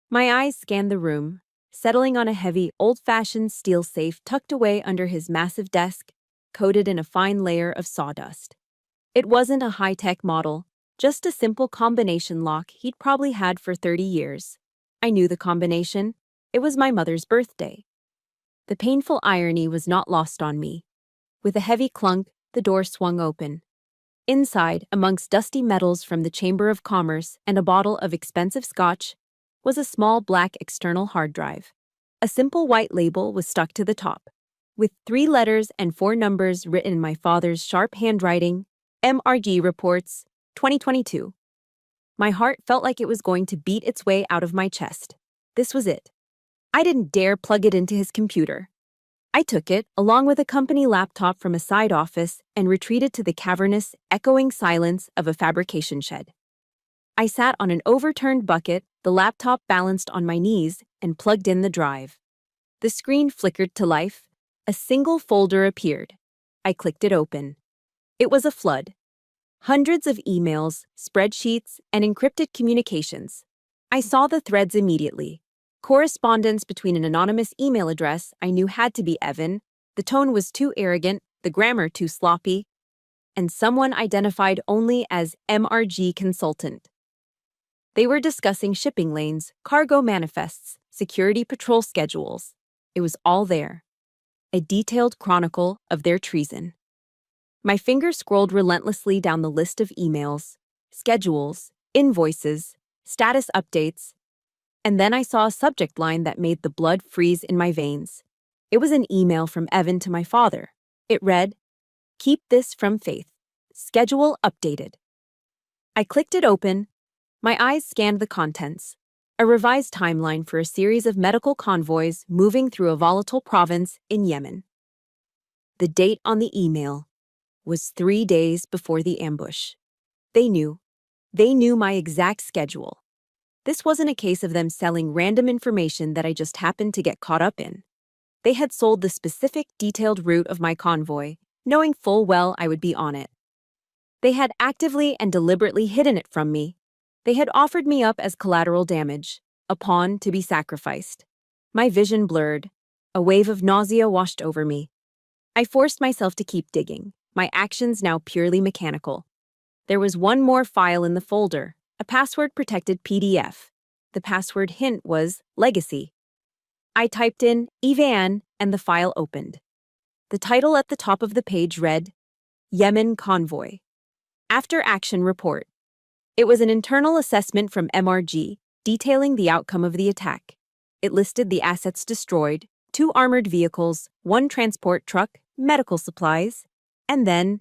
My eyes scanned the room, settling on a heavy, old-fashioned steel safe tucked away under his massive desk, coated in a fine layer of sawdust. It wasn't a high-tech model, just a simple combination lock he'd probably had for 30 years. I knew the combination. It was my mother's birthday. The painful irony was not lost on me. With a heavy clunk, the door swung open. Inside, amongst dusty metals from the Chamber of Commerce and a bottle of expensive scotch, was a small black external hard drive. A simple white label was stuck to the top, with 3 letters and 4 numbers written in my father's sharp handwriting, MRG Reports, 2022. My heart felt like it was going to beat its way out of my chest. This was it. I didn't dare plug it into his computer. I took it, along with a company laptop from a side office, and retreated to the cavernous, echoing silence of a fabrication shed. I sat on an overturned bucket, the laptop balanced on my knees, and plugged in the drive. The screen flickered to life. A single folder appeared. I clicked it open. It was a flood. Hundreds of emails, spreadsheets, and encrypted communications. I saw the threads immediately. Correspondence between an anonymous email address I knew had to be Evan, the tone was too arrogant, the grammar too sloppy, and someone identified only as MRG consultant. They were discussing shipping lanes, cargo manifests, security patrol schedules. It was all there. A detailed chronicle of their treason. My finger scrolled relentlessly down the list of emails, schedules, invoices, status updates, and then I saw a subject line that made the blood freeze in my veins. It was an email from Evan to my father. It read, "Keep this from Faith. Schedule updated." I clicked it open. My eyes scanned the contents. A revised timeline for a series of medical convoys moving through a volatile province in Yemen. The date on the email was 3 days before the ambush. They knew. They knew my exact schedule. This wasn't a case of them selling random information that I just happened to get caught up in. They had sold the specific, detailed route of my convoy, knowing full well I would be on it. They had actively and deliberately hidden it from me. They had offered me up as collateral damage, a pawn to be sacrificed. My vision blurred. A wave of nausea washed over me. I forced myself to keep digging, my actions now purely mechanical. There was one more file in the folder, a password-protected PDF. The password hint was Legacy. I typed in Evan and the file opened. The title at the top of the page read, Yemen Convoy. After Action Report. It was an internal assessment from MRG, detailing the outcome of the attack. It listed the assets destroyed, 2 armored vehicles, 1 transport truck, medical supplies, and then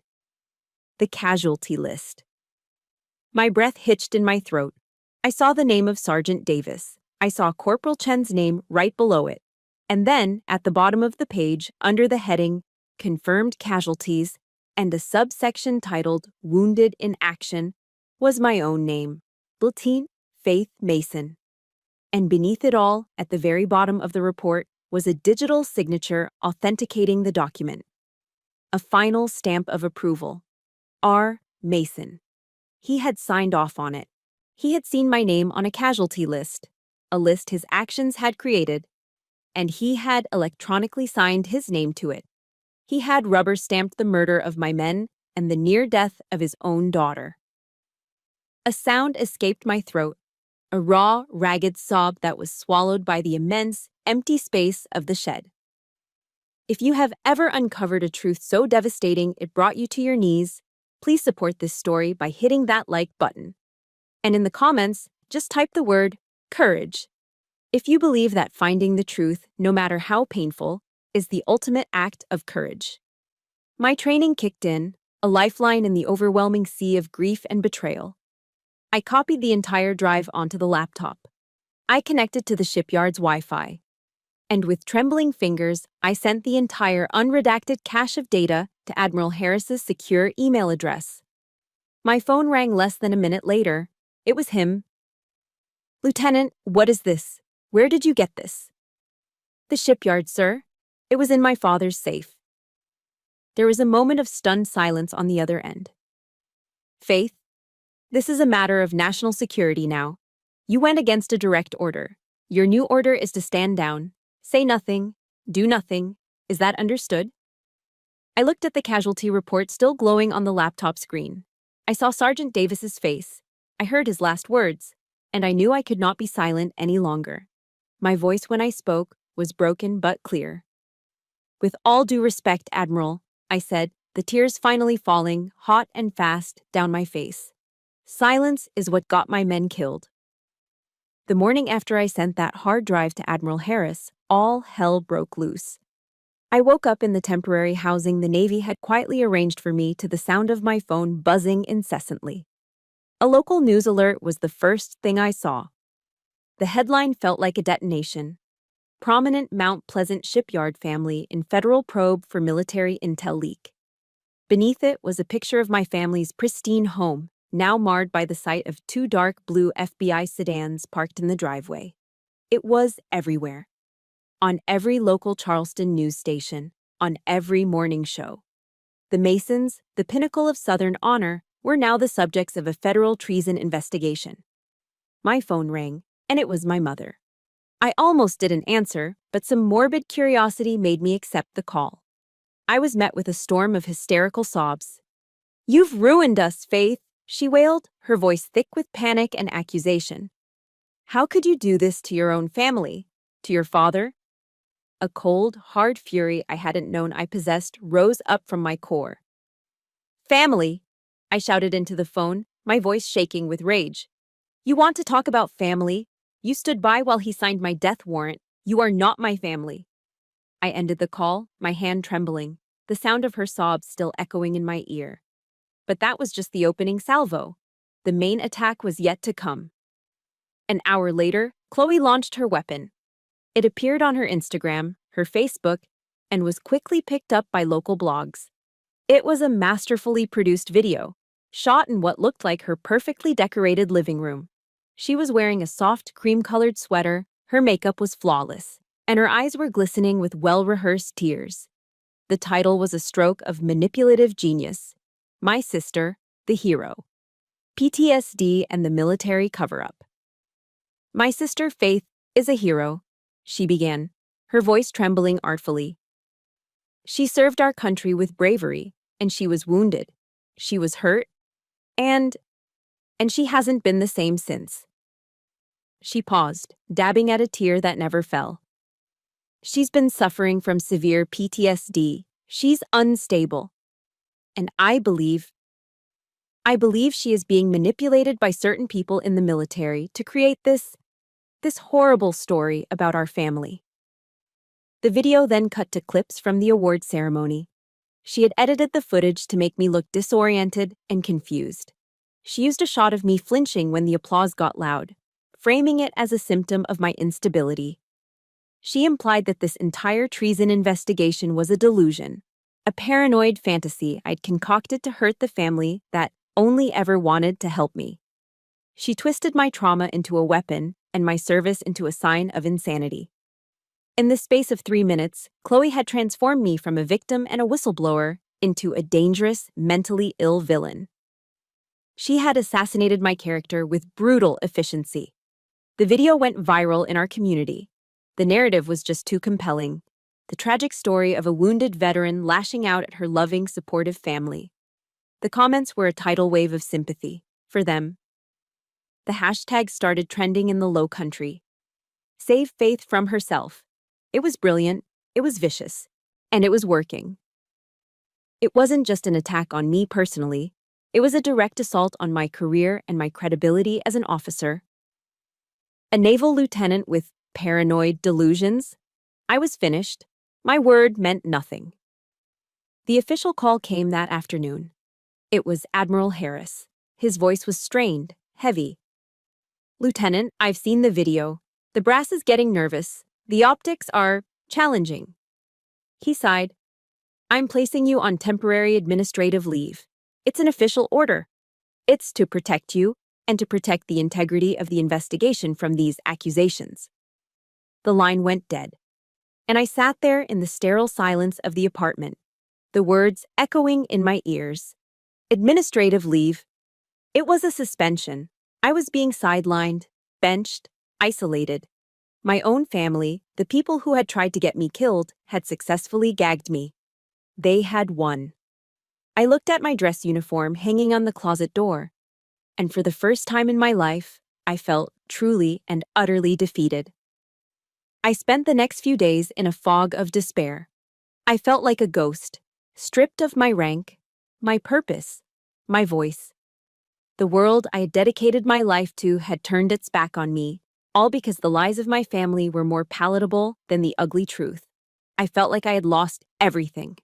the casualty list. My breath hitched in my throat. I saw the name of Sergeant Davis. I saw Corporal Chen's name right below it. And then, at the bottom of the page, under the heading, Confirmed Casualties, and a subsection titled Wounded in Action, was my own name, Blutine Faith Mason. And beneath it all, at the very bottom of the report, was a digital signature authenticating the document. A final stamp of approval. R. Mason. He had signed off on it. He had seen my name on a casualty list, a list his actions had created, and he had electronically signed his name to it. He had rubber-stamped the murder of my men and the near death of his own daughter. A sound escaped my throat, a raw, ragged sob that was swallowed by the immense, empty space of the shed. If you have ever uncovered a truth so devastating it brought you to your knees, please support this story by hitting that like button. And in the comments, just type the word courage. If you believe that finding the truth, no matter how painful, is the ultimate act of courage. My training kicked in, a lifeline in the overwhelming sea of grief and betrayal. I copied the entire drive onto the laptop. I connected to the shipyard's Wi-Fi. And with trembling fingers, I sent the entire unredacted cache of data to Admiral Harris's secure email address. My phone rang less than a minute later. It was him. "Lieutenant, what is this? Where did you get this?" "The shipyard, sir. It was in my father's safe." There was a moment of stunned silence on the other end. "Faith, this is a matter of national security now. You went against a direct order. Your new order is to stand down, say nothing, do nothing. Is that understood?" I looked at the casualty report still glowing on the laptop screen. I saw Sergeant Davis's face. I heard his last words, and I knew I could not be silent any longer. My voice when I spoke was broken but clear. "With all due respect, Admiral," I said, the tears finally falling, hot and fast, down my face. "Silence is what got my men killed." The morning after I sent that hard drive to Admiral Harris, all hell broke loose. I woke up in the temporary housing the Navy had quietly arranged for me to the sound of my phone buzzing incessantly. A local news alert was the first thing I saw. The headline felt like a detonation. Prominent Mount Pleasant shipyard family in federal probe for military intel leak. Beneath it was a picture of my family's pristine home, now marred by the sight of 2 dark blue FBI sedans parked in the driveway. It was everywhere. On every local Charleston news station, on every morning show. The Masons, the pinnacle of Southern honor, were now the subjects of a federal treason investigation. My phone rang, and it was my mother. I almost didn't answer, but some morbid curiosity made me accept the call. I was met with a storm of hysterical sobs. "You've ruined us, Faith," she wailed, her voice thick with panic and accusation. "How could you do this to your own family? To your father?" A cold, hard fury I hadn't known I possessed rose up from my core. "Family!" I shouted into the phone, my voice shaking with rage. "You want to talk about family? You stood by while he signed my death warrant. You are not my family." I ended the call, my hand trembling, the sound of her sobs still echoing in my ear. But that was just the opening salvo. The main attack was yet to come. An hour later, Chloe launched her weapon. It appeared on her Instagram, her Facebook, and was quickly picked up by local blogs. It was a masterfully produced video, shot in what looked like her perfectly decorated living room. She was wearing a soft cream-colored sweater, her makeup was flawless, and her eyes were glistening with well-rehearsed tears. The title was a stroke of manipulative genius. My Sister, the Hero. PTSD and the Military Cover-Up. "My sister, Faith, is a hero," she began, her voice trembling artfully. "She served our country with bravery, and she was wounded. She was hurt, and she hasn't been the same since." She paused, dabbing at a tear that never fell. "She's been suffering from severe PTSD. She's unstable. And I believe she is being manipulated by certain people in the military to create this horrible story about our family." The video then cut to clips from the award ceremony. She had edited the footage to make me look disoriented and confused. She used a shot of me flinching when the applause got loud, framing it as a symptom of my instability. She implied that this entire treason investigation was a delusion, a paranoid fantasy I'd concocted to hurt the family that only ever wanted to help me. She twisted my trauma into a weapon and my service into a sign of insanity. In the space of 3 minutes, Chloe had transformed me from a victim and a whistleblower into a dangerous, mentally ill villain. She had assassinated my character with brutal efficiency. The video went viral in our community. The narrative was just too compelling. The tragic story of a wounded veteran lashing out at her loving, supportive family. The comments were a tidal wave of sympathy for them. The hashtag started trending in the Low Country. Save Faith from herself. It was brilliant, it was vicious, and it was working. It wasn't just an attack on me personally, it was a direct assault on my career and my credibility as an officer. A naval lieutenant with paranoid delusions? I was finished. My word meant nothing. The official call came that afternoon. It was Admiral Harris. His voice was strained, heavy. "Lieutenant, I've seen the video. The brass is getting nervous. The optics are challenging." He sighed. "I'm placing you on temporary administrative leave. It's an official order. It's to protect you and to protect the integrity of the investigation from these accusations." The line went dead, and I sat there in the sterile silence of the apartment, the words echoing in my ears. Administrative leave. It was a suspension. I was being sidelined, benched, isolated. My own family, the people who had tried to get me killed, had successfully gagged me. They had won. I looked at my dress uniform hanging on the closet door, and for the first time in my life, I felt truly and utterly defeated. I spent the next few days in a fog of despair. I felt like a ghost, stripped of my rank, my purpose, my voice. The world I had dedicated my life to had turned its back on me, all because the lies of my family were more palatable than the ugly truth. I felt like I had lost everything.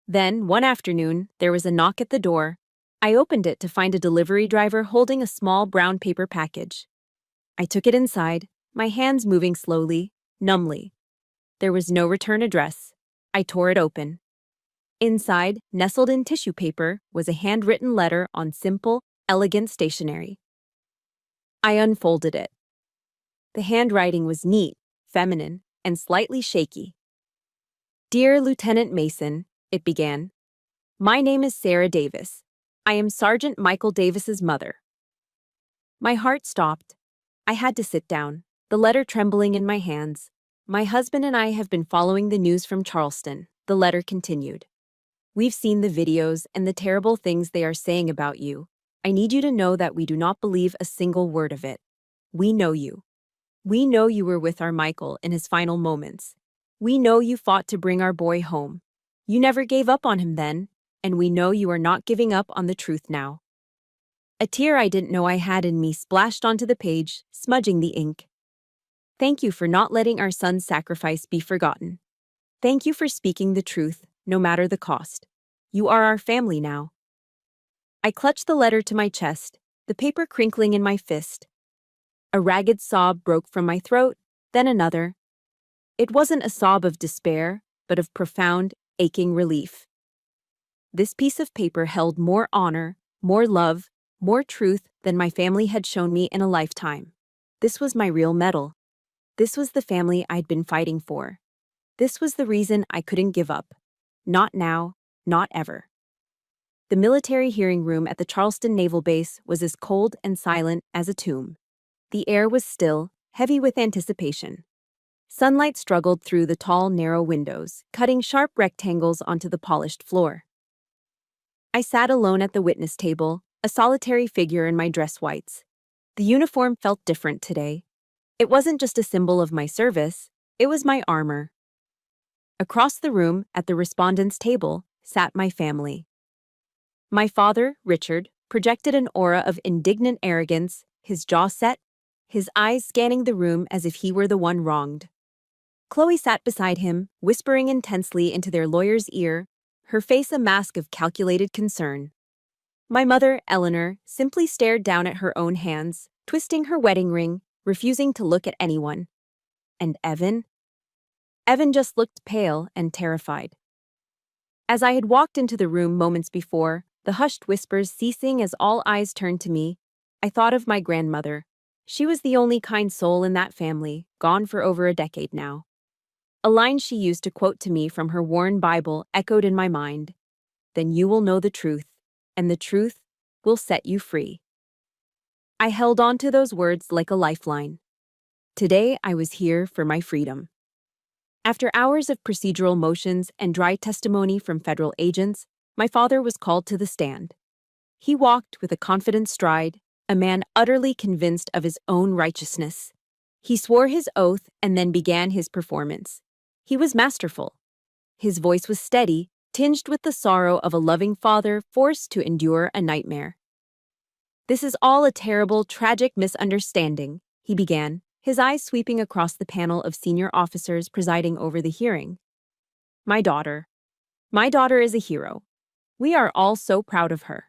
Then, one afternoon, there was a knock at the door. I opened it to find a delivery driver holding a small brown paper package. I took it inside, my hands moving slowly, numbly. There was no return address. I tore it open. Inside, nestled in tissue paper, was a handwritten letter on simple, elegant stationery. I unfolded it. The handwriting was neat, feminine, and slightly shaky. "Dear Lieutenant Mason," it began. "My name is Sarah Davis. I am Sergeant Michael Davis's mother." My heart stopped. I had to sit down, the letter trembling in my hands. My husband and I have been following the news from Charleston, the letter continued. We've seen the videos and the terrible things they are saying about you. I need you to know that we do not believe a single word of it. We know you. We know you were with our Michael in his final moments. We know you fought to bring our boy home. You never gave up on him then, and we know you are not giving up on the truth now. A tear I didn't know I had in me splashed onto the page, smudging the ink. Thank you for not letting our son's sacrifice be forgotten. Thank you for speaking the truth, no matter the cost. You are our family now. I clutched the letter to my chest, the paper crinkling in my fist. A ragged sob broke from my throat, then another. It wasn't a sob of despair, but of profound, aching relief. This piece of paper held more honor, more love, more truth than my family had shown me in a lifetime. This was my real medal. This was the family I'd been fighting for. This was the reason I couldn't give up. Not now, not ever. The military hearing room at the Charleston Naval Base was as cold and silent as a tomb. The air was still, heavy with anticipation. Sunlight struggled through the tall, narrow windows, cutting sharp rectangles onto the polished floor. I sat alone at the witness table, a solitary figure in my dress whites. The uniform felt different today. It wasn't just a symbol of my service, it was my armor. Across the room, at the respondents' table, sat my family. My father, Richard, projected an aura of indignant arrogance, his jaw set, his eyes scanning the room as if he were the one wronged. Chloe sat beside him, whispering intensely into their lawyer's ear, her face a mask of calculated concern. My mother, Eleanor, simply stared down at her own hands, twisting her wedding ring, refusing to look at anyone. And Evan? Evan just looked pale and terrified. As I had walked into the room moments before, the hushed whispers ceasing as all eyes turned to me, I thought of my grandmother. She was the only kind soul in that family, gone for over a decade now. A line she used to quote to me from her worn Bible echoed in my mind. Then you will know the truth, and the truth will set you free. I held on to those words like a lifeline. Today I was here for my freedom. After hours of procedural motions and dry testimony from federal agents, my father was called to the stand. He walked with a confident stride, a man utterly convinced of his own righteousness. He swore his oath and then began his performance. He was masterful. His voice was steady, tinged with the sorrow of a loving father forced to endure a nightmare. This is all a terrible, tragic misunderstanding, he began, his eyes sweeping across the panel of senior officers presiding over the hearing. My daughter is a hero. We are all so proud of her.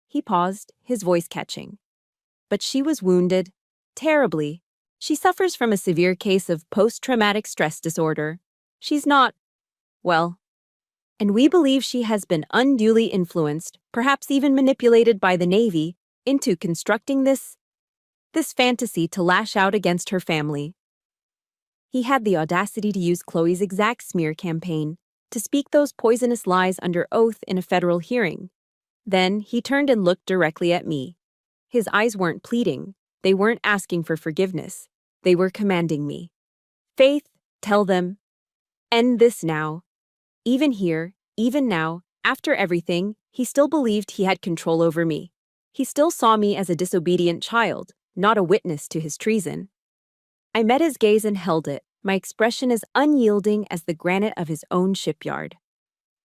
He paused, his voice catching. But she was wounded, terribly. She suffers from a severe case of post-traumatic stress disorder. She's not, well, and we believe she has been unduly influenced, perhaps even manipulated by the Navy, into constructing this fantasy to lash out against her family. He had the audacity to use Chloe's exact smear campaign, to speak those poisonous lies under oath in a federal hearing. Then he turned and looked directly at me. His eyes weren't pleading, they weren't asking for forgiveness, they were commanding me. Faith, tell them, end this now. Even here, even now, after everything, he still believed he had control over me. He still saw me as a disobedient child, not a witness to his treason. I met his gaze and held it, my expression as unyielding as the granite of his own shipyard.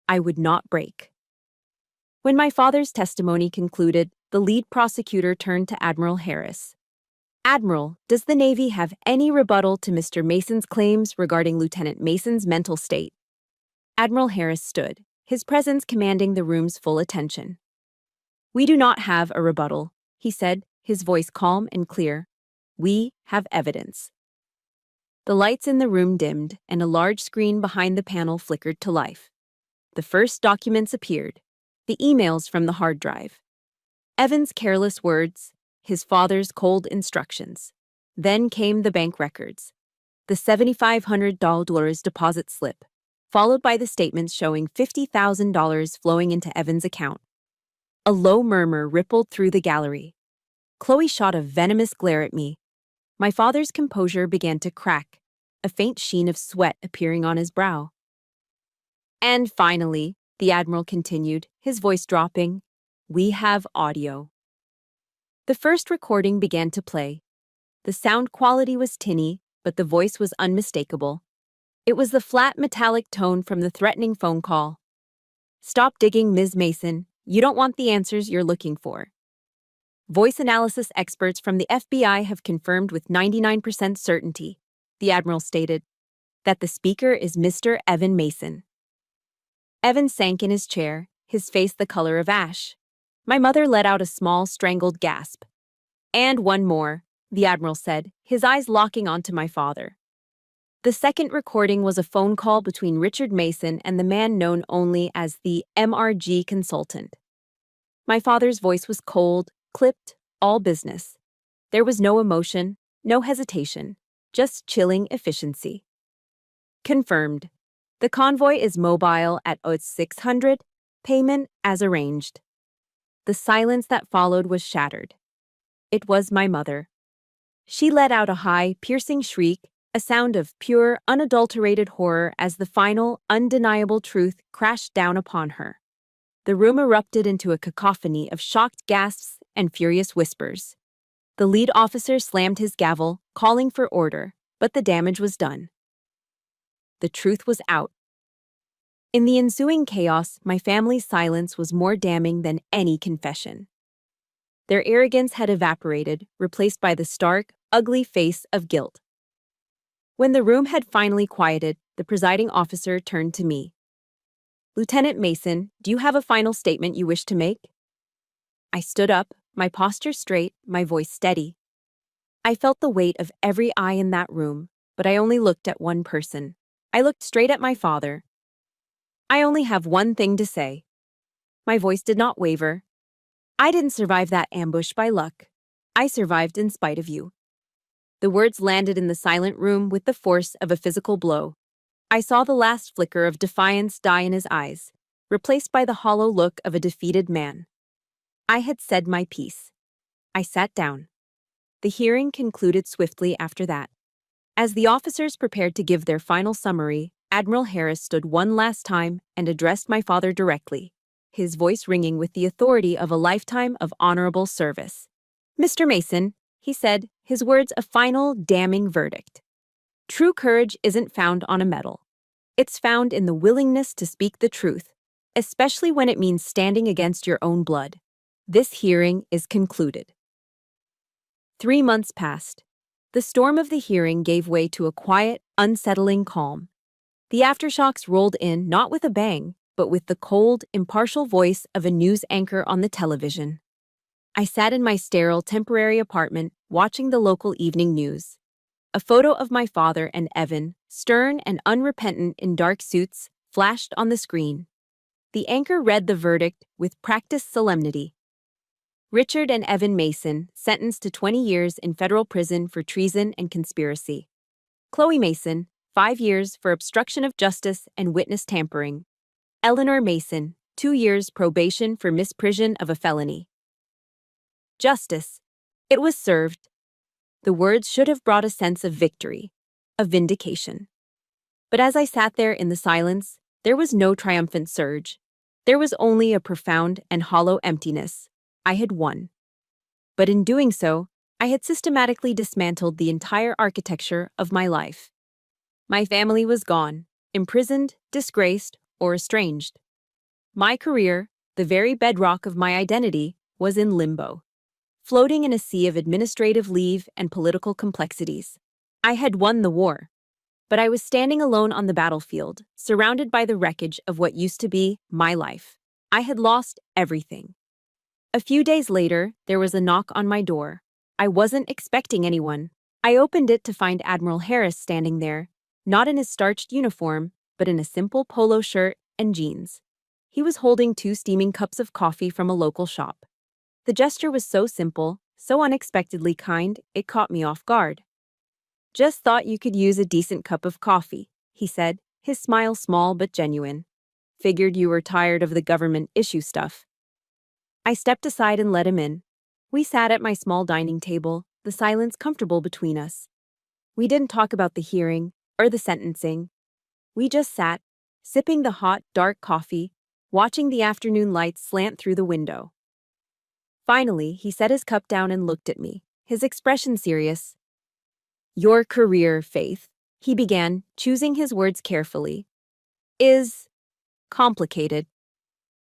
I would not break. When my father's testimony concluded, the lead prosecutor turned to Admiral Harris. Admiral, does the Navy have any rebuttal to Mr. Mason's claims regarding Lieutenant Mason's mental state? Admiral Harris stood, his presence commanding the room's full attention. We do not have a rebuttal, he said, his voice calm and clear. We have evidence. The lights in the room dimmed, and a large screen behind the panel flickered to life. The first documents appeared, the emails from the hard drive. Evan's careless words, his father's cold instructions. Then came the bank records. The $7,500 deposit slip, followed by the statements showing $50,000 flowing into Evan's account. A low murmur rippled through the gallery. Chloe shot a venomous glare at me. My father's composure began to crack, a faint sheen of sweat appearing on his brow. And finally, the Admiral continued, his voice dropping, we have audio. The first recording began to play. The sound quality was tinny, but the voice was unmistakable. It was the flat metallic tone from the threatening phone call. Stop digging, Ms. Mason. You don't want the answers you're looking for. Voice analysis experts from the FBI have confirmed with 99% certainty, the Admiral stated, that the speaker is Mr. Evan Mason. Evan sank in his chair, his face the color of ash. My mother let out a small, strangled gasp. And one more, the Admiral said, his eyes locking onto my father. The second recording was a phone call between Richard Mason and the man known only as the MRG consultant. My father's voice was cold, clipped, all business. There was no emotion, no hesitation, just chilling efficiency. Confirmed. The convoy is mobile at 0600, payment as arranged. The silence that followed was shattered. It was my mother. She let out a high, piercing shriek, a sound of pure, unadulterated horror as the final, undeniable truth crashed down upon her. The room erupted into a cacophony of shocked gasps and furious whispers. The lead officer slammed his gavel, calling for order, but the damage was done. The truth was out. In the ensuing chaos, my family's silence was more damning than any confession. Their arrogance had evaporated, replaced by the stark, ugly face of guilt. When the room had finally quieted, the presiding officer turned to me. Lieutenant Mason, do you have a final statement you wish to make? I stood up, my posture straight, my voice steady. I felt the weight of every eye in that room, but I only looked at one person. I looked straight at my father. I only have one thing to say. My voice did not waver. I didn't survive that ambush by luck. I survived in spite of you. The words landed in the silent room with the force of a physical blow. I saw the last flicker of defiance die in his eyes, replaced by the hollow look of a defeated man. I had said my piece. I sat down. The hearing concluded swiftly after that. As the officers prepared to give their final summary, Admiral Harris stood one last time and addressed my father directly, his voice ringing with the authority of a lifetime of honorable service. Mr. Mason, he said, his words a final, damning verdict. True courage isn't found on a medal. It's found in the willingness to speak the truth, especially when it means standing against your own blood. This hearing is concluded. 3 months passed. The storm of the hearing gave way to a quiet, unsettling calm. The aftershocks rolled in not with a bang, but with the cold, impartial voice of a news anchor on the television. I sat in my sterile, temporary apartment, watching the local evening news. A photo of my father and Evan, stern and unrepentant in dark suits, flashed on the screen. The anchor read the verdict with practiced solemnity. Richard and Evan Mason, sentenced to 20 years in federal prison for treason and conspiracy. Chloe Mason, 5 years for obstruction of justice and witness tampering. Eleanor Mason, 2 years probation for misprision of a felony. Justice. It was served. The words should have brought a sense of victory, of vindication. But as I sat there in the silence, there was no triumphant surge. There was only a profound and hollow emptiness. I had won. But in doing so, I had systematically dismantled the entire architecture of my life. My family was gone, imprisoned, disgraced, or estranged. My career, the very bedrock of my identity, was in limbo, floating in a sea of administrative leave and political complexities. I had won the war, but I was standing alone on the battlefield, surrounded by the wreckage of what used to be my life. I had lost everything. A few days later, there was a knock on my door. I wasn't expecting anyone. I opened it to find Admiral Harris standing there, not in his starched uniform, but in a simple polo shirt and jeans. He was holding 2 steaming cups of coffee from a local shop. The gesture was so simple, so unexpectedly kind, it caught me off guard. Just thought you could use a decent cup of coffee, he said, his smile small but genuine. Figured you were tired of the government issue stuff. I stepped aside and let him in. We sat at my small dining table, the silence comfortable between us. We didn't talk about the hearing or the sentencing. We just sat, sipping the hot, dark coffee, watching the afternoon light slant through the window. Finally, he set his cup down and looked at me, his expression serious. "Your career, Faith," he began, choosing his words carefully, "is complicated.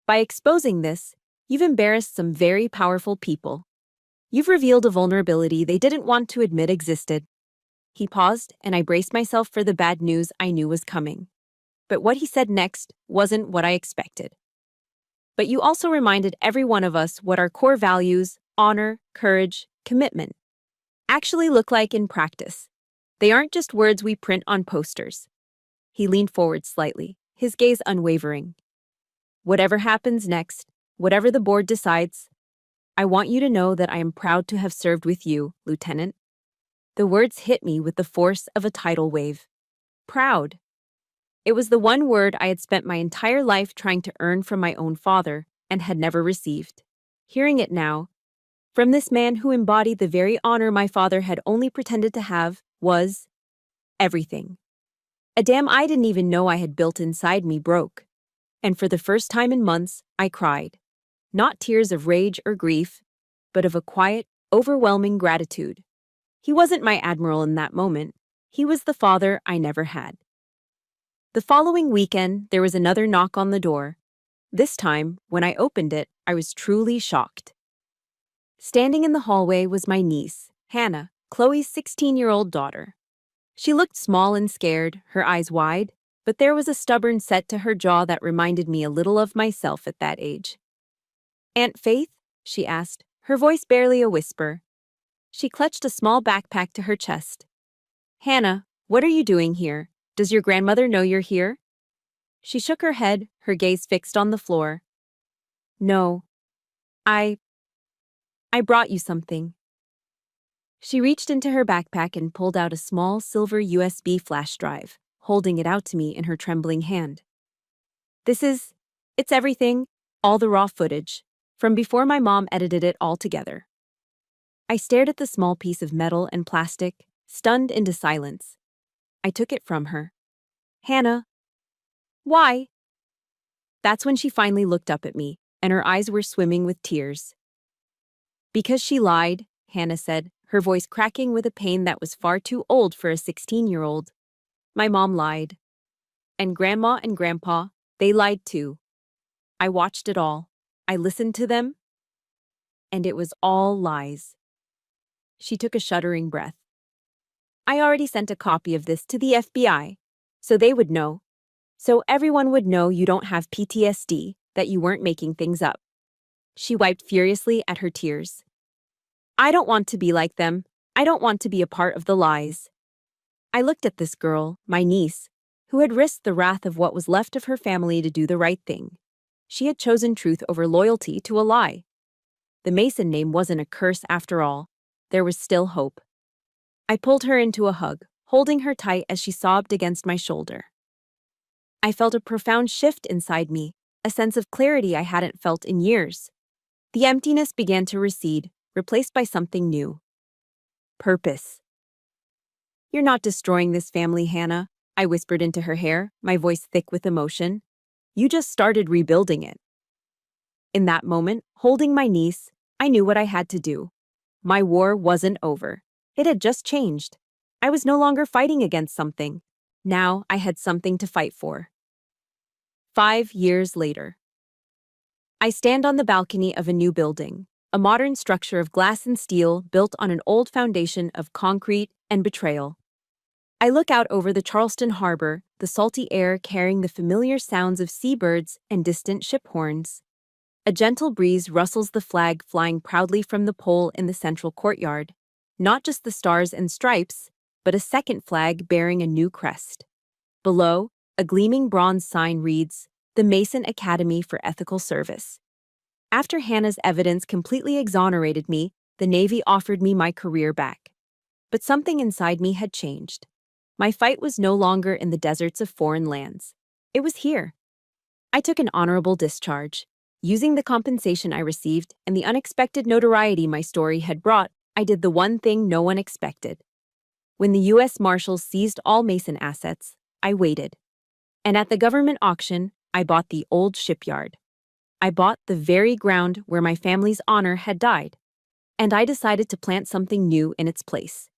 By exposing this, you've embarrassed some very powerful people. You've revealed a vulnerability they didn't want to admit existed." He paused, and I braced myself for the bad news I knew was coming. But what he said next wasn't what I expected. "But you also reminded every one of us what our core values, honor, courage, commitment, actually look like in practice. They aren't just words we print on posters." He leaned forward slightly, his gaze unwavering. "Whatever happens next, whatever the board decides, I want you to know that I am proud to have served with you, Lieutenant." The words hit me with the force of a tidal wave. Proud. It was the one word I had spent my entire life trying to earn from my own father and had never received. Hearing it now, from this man who embodied the very honor my father had only pretended to have, was everything. A dam I didn't even know I had built inside me broke. And for the first time in months, I cried. Not tears of rage or grief, but of a quiet, overwhelming gratitude. He wasn't my admiral in that moment. He was the father I never had. The following weekend, there was another knock on the door. This time, when I opened it, I was truly shocked. Standing in the hallway was my niece, Hannah, Chloe's 16-year-old daughter. She looked small and scared, her eyes wide, but there was a stubborn set to her jaw that reminded me a little of myself at that age. "Aunt Faith?" she asked, her voice barely a whisper. She clutched a small backpack to her chest. "Hannah, what are you doing here? Does your grandmother know you're here?" She shook her head, her gaze fixed on the floor. "No. I brought you something." She reached into her backpack and pulled out a small silver USB flash drive, holding it out to me in her trembling hand. It's everything, all the raw footage, from before my mom edited it all together." I stared at the small piece of metal and plastic, stunned into silence. I took it from her. "Hannah." "Why?" That's when she finally looked up at me, and her eyes were swimming with tears. "Because she lied," Hannah said, her voice cracking with a pain that was far too old for a 16-year-old. "My mom lied. And Grandma and Grandpa, they lied too. I watched it all. I listened to them. And it was all lies." She took a shuddering breath. "I already sent a copy of this to the FBI, so they would know. So everyone would know you don't have PTSD, that you weren't making things up." She wiped furiously at her tears. "I don't want to be like them. I don't want to be a part of the lies." I looked at this girl, my niece, who had risked the wrath of what was left of her family to do the right thing. She had chosen truth over loyalty to a lie. The Mason name wasn't a curse after all. There was still hope. I pulled her into a hug, holding her tight as she sobbed against my shoulder. I felt a profound shift inside me, a sense of clarity I hadn't felt in years. The emptiness began to recede, replaced by something new. Purpose. "You're not destroying this family, Hannah," I whispered into her hair, my voice thick with emotion. "You just started rebuilding it." In that moment, holding my niece, I knew what I had to do. My war wasn't over. It had just changed. I was no longer fighting against something. Now I had something to fight for. 5 years later. I stand on the balcony of a new building, a modern structure of glass and steel built on an old foundation of concrete and betrayal. I look out over the Charleston harbor, the salty air carrying the familiar sounds of seabirds and distant ship horns. A gentle breeze rustles the flag flying proudly from the pole in the central courtyard. Not just the stars and stripes, but a second flag bearing a new crest. Below, a gleaming bronze sign reads, "The Mason Academy for Ethical Service." After Hannah's evidence completely exonerated me, the Navy offered me my career back. But something inside me had changed. My fight was no longer in the deserts of foreign lands. It was here. I took an honorable discharge. Using the compensation I received and the unexpected notoriety my story had brought, I did the one thing no one expected. When the U.S. Marshals seized all Mason assets, I waited. And at the government auction, I bought the old shipyard. I bought the very ground where my family's honor had died. And I decided to plant something new in its place.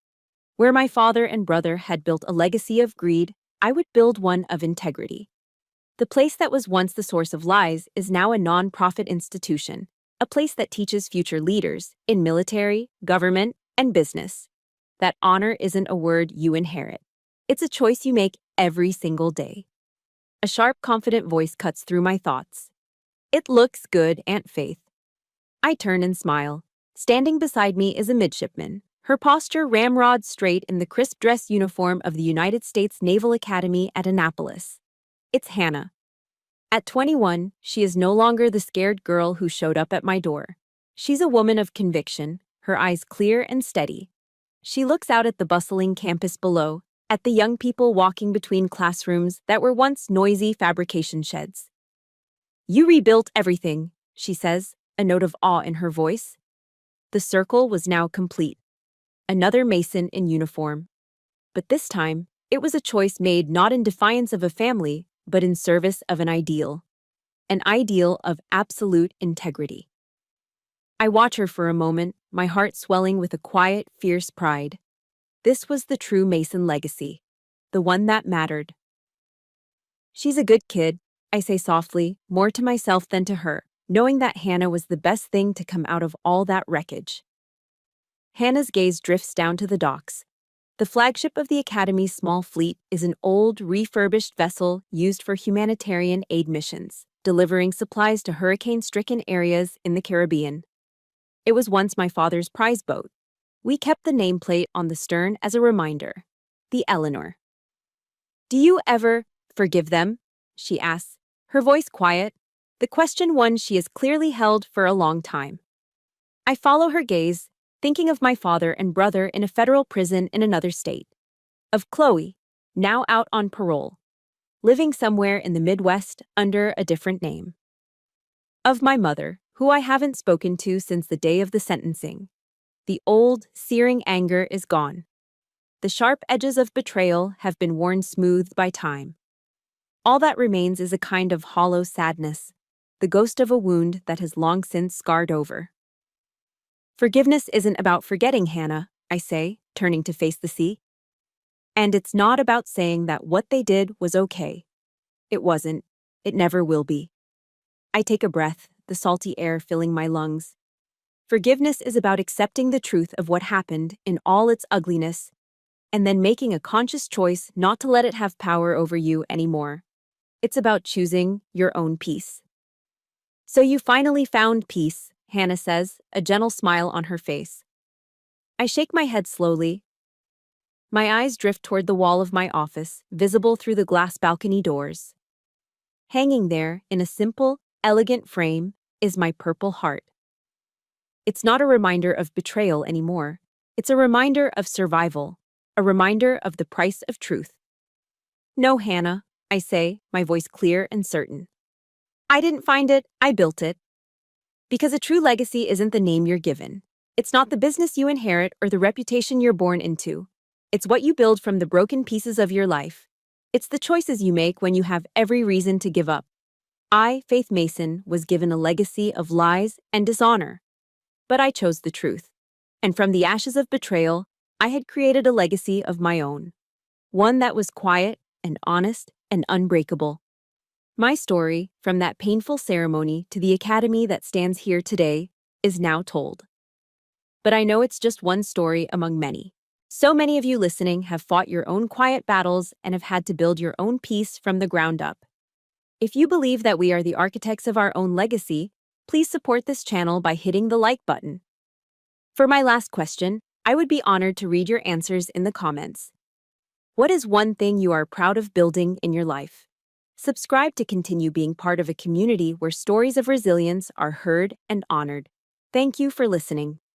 Where my father and brother had built a legacy of greed, I would build one of integrity. The place that was once the source of lies is now a non-profit institution, a place that teaches future leaders in military, government, and business that honor isn't a word you inherit. It's a choice you make every single day. A sharp, confident voice cuts through my thoughts. It looks good, Aunt Faith. I turn and smile. Standing beside me is a midshipman, her posture ramrod straight in the crisp dress uniform of the United States Naval Academy at Annapolis. It's Hannah. At 21, she is no longer the scared girl who showed up at my door. She's a woman of conviction, her eyes clear and steady. She looks out at the bustling campus below, at the young people walking between classrooms that were once noisy fabrication sheds. "You rebuilt everything," she says, a note of awe in her voice. The circle was now complete. Another Mason in uniform. But this time, it was a choice made not in defiance of a family, but in service of an ideal of absolute integrity. I watch her for a moment, my heart swelling with a quiet, fierce pride. This was the true Mason legacy, the one that mattered. "She's a good kid," I say softly, more to myself than to her, knowing that Hannah was the best thing to come out of all that wreckage. Hannah's gaze drifts down to the docks. The flagship of the Academy's small fleet is an old, refurbished vessel used for humanitarian aid missions, delivering supplies to hurricane-stricken areas in the Caribbean. It was once my father's prize boat. We kept the nameplate on the stern as a reminder. The Eleanor. "Do you ever forgive them?" she asks, her voice quiet, the question one she has clearly held for a long time. I follow her gaze, thinking of my father and brother in a federal prison in another state. Of Chloe, now out on parole, living somewhere in the Midwest under a different name. Of my mother, who I haven't spoken to since the day of the sentencing. The old, searing anger is gone. The sharp edges of betrayal have been worn smooth by time. All that remains is a kind of hollow sadness, the ghost of a wound that has long since scarred over. "Forgiveness isn't about forgetting, Hannah," I say, turning to face the sea. "And it's not about saying that what they did was okay. It wasn't. It never will be." I take a breath, the salty air filling my lungs. Forgiveness is about accepting the truth of what happened in all its ugliness, and then making a conscious choice not to let it have power over you anymore. It's about choosing your own peace. "So you finally found peace," Hannah says, a gentle smile on her face. I shake my head slowly. My eyes drift toward the wall of my office, visible through the glass balcony doors. Hanging there, in a simple, elegant frame, is my purple heart. It's not a reminder of betrayal anymore. It's a reminder of survival, a reminder of the price of truth. "No, Hannah," I say, my voice clear and certain. "I didn't find it, I built it." Because a true legacy isn't the name you're given. It's not the business you inherit or the reputation you're born into. It's what you build from the broken pieces of your life. It's the choices you make when you have every reason to give up. I, Faith Mason, was given a legacy of lies and dishonor. But I chose the truth. And from the ashes of betrayal, I had created a legacy of my own. One that was quiet and honest and unbreakable. My story, from that painful ceremony to the academy that stands here today, is now told. But I know it's just one story among many. So many of you listening have fought your own quiet battles and have had to build your own peace from the ground up. If you believe that we are the architects of our own legacy, please support this channel by hitting the like button. For my last question, I would be honored to read your answers in the comments. What is one thing you are proud of building in your life? Subscribe to continue being part of a community where stories of resilience are heard and honored. Thank you for listening.